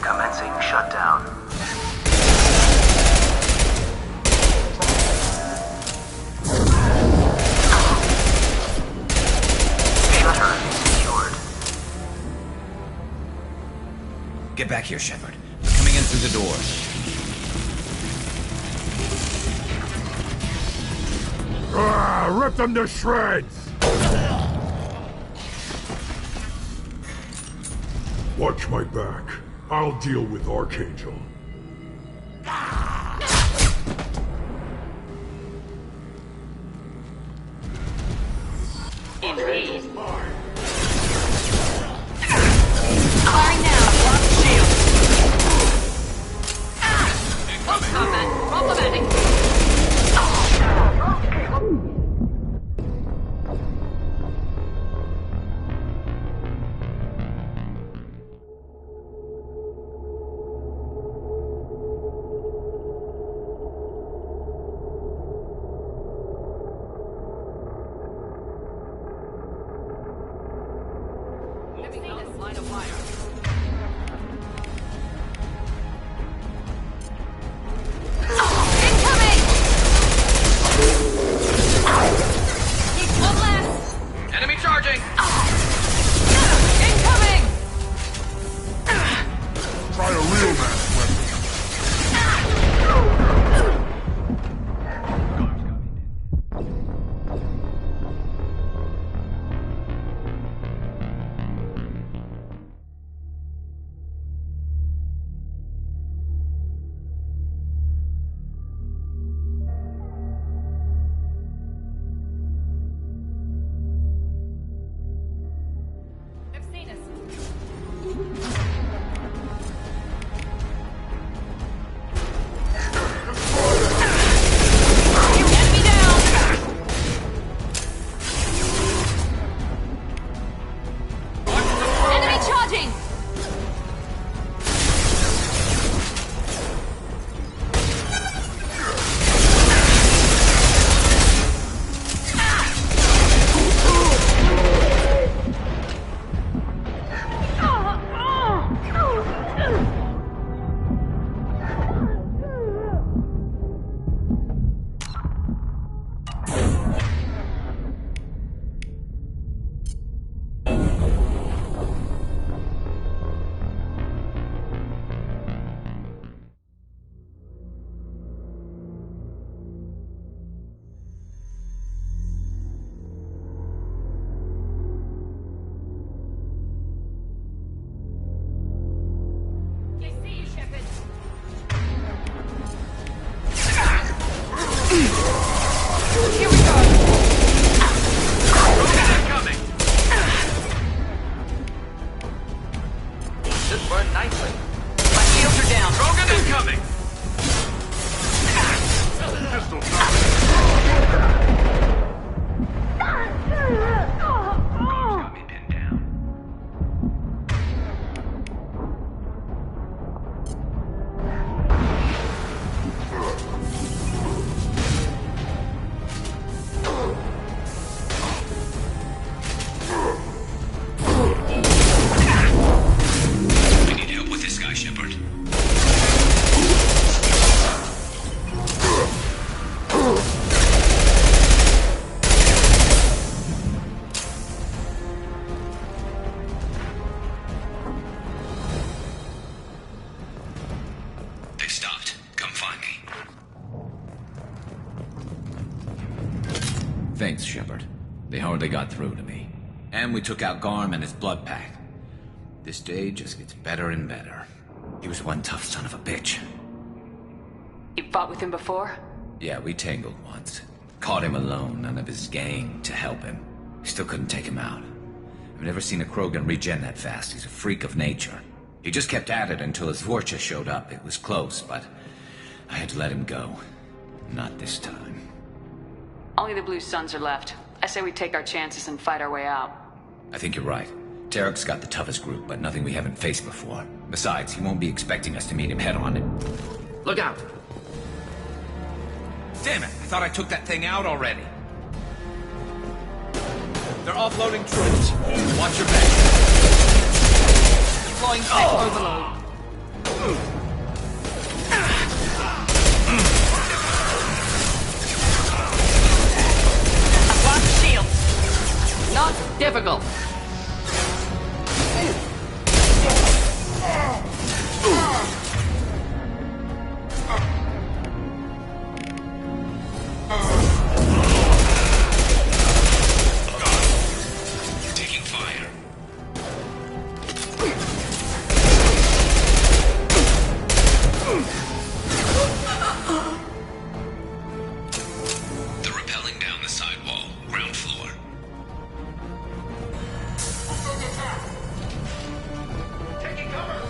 Commencing shutdown. Shutter secured. Get back here, Shepard. We're coming in through the doors. Rip them to shreds! Watch my back. I'll deal with Archangel. Indeed. Firing now. Block shield. Combat problematic. Line of fire. Incoming! One left! Enemy charging! Incoming! Try a real mass weapon. Thanks, Shepard. They hardly got through to me. And we took out Garm and his blood pack. This day just gets better and better. He was one tough son of a bitch. You fought with him before? Yeah, we tangled once. Caught him alone, none of his gang to help him. Still couldn't take him out. I've never seen a Krogan regen that fast. He's a freak of nature. He just kept at it until his Vorcha showed up. It was close, but I had to let him go. Not this time. Only the Blue Suns are left. I say we take our chances and fight our way out. I think you're right. Tarek's got the toughest group, but nothing we haven't faced before. Besides, he won't be expecting us to meet him head-on. Look out! Damn it, I thought I took that thing out already. They're offloading troops. Watch your back. Deploying tech overload. Block shield. Not difficult. Taking fire. They're rappelling down the sidewall, ground floor. Taking cover.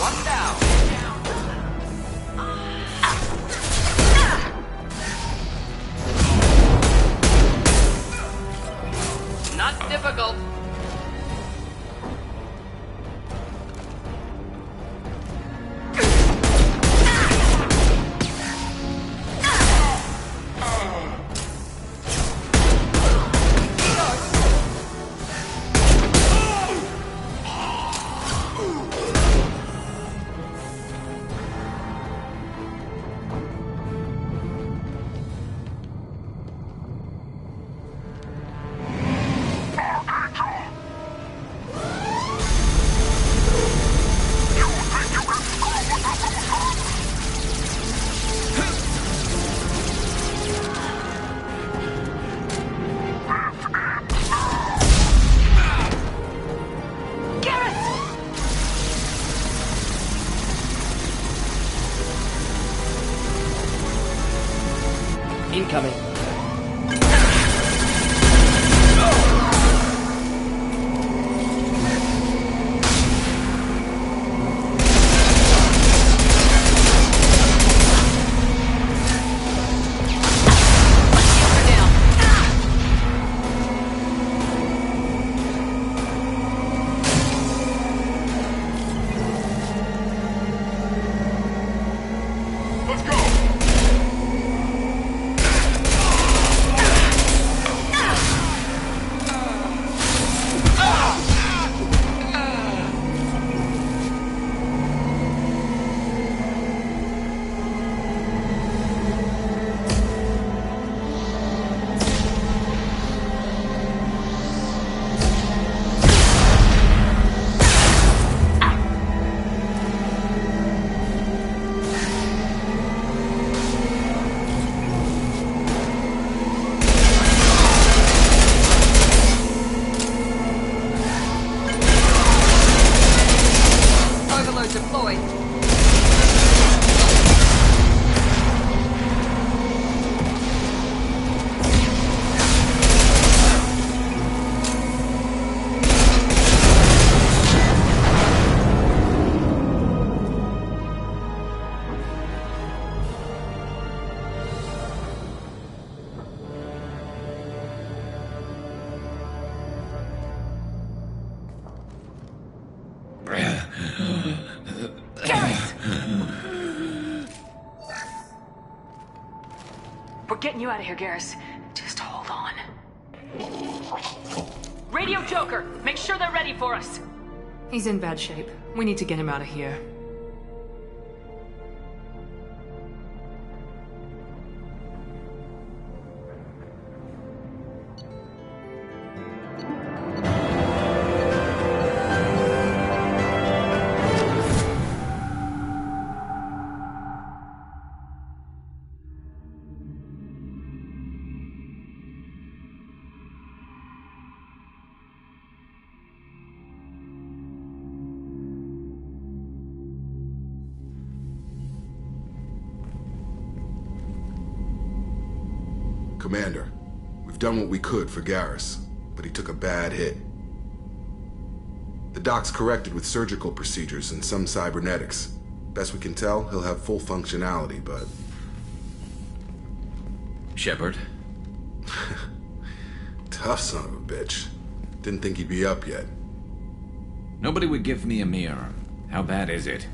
One down. Not difficult. Incoming. Let's go! Overload deployed. We're getting you out of here, Garrus. Just hold on. Radio Joker, make sure they're ready for us. He's in bad shape. We need to get him out of here. Commander, we've done what we could for Garrus, but he took a bad hit. The doc's corrected with surgical procedures and some cybernetics. Best we can tell, he'll have full functionality, but... Shepard? Tough son of a bitch. Didn't think he'd be up yet. Nobody would give me a mirror. How bad is it?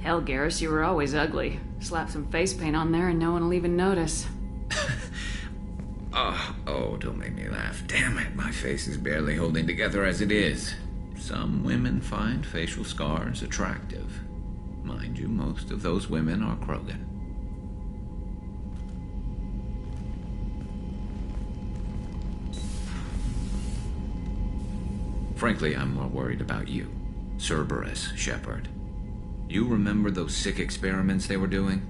Hell, Garrus, you were always ugly. Slap some face paint on there and no one will even notice. Oh, don't make me laugh. Damn it, my face is barely holding together as it is. Some women find facial scars attractive. Mind you, most of those women are Krogan. Frankly, I'm more worried about you. Cerberus, Shepard. You remember those sick experiments they were doing?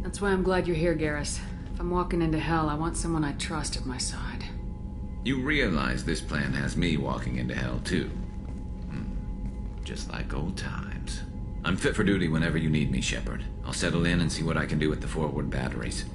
That's why I'm glad you're here, Garrus. If I'm walking into hell, I want someone I trust at my side. You realize this plan has me walking into hell, too. Just like old times. I'm fit for duty whenever you need me, Shepard. I'll settle in and see what I can do with the forward batteries.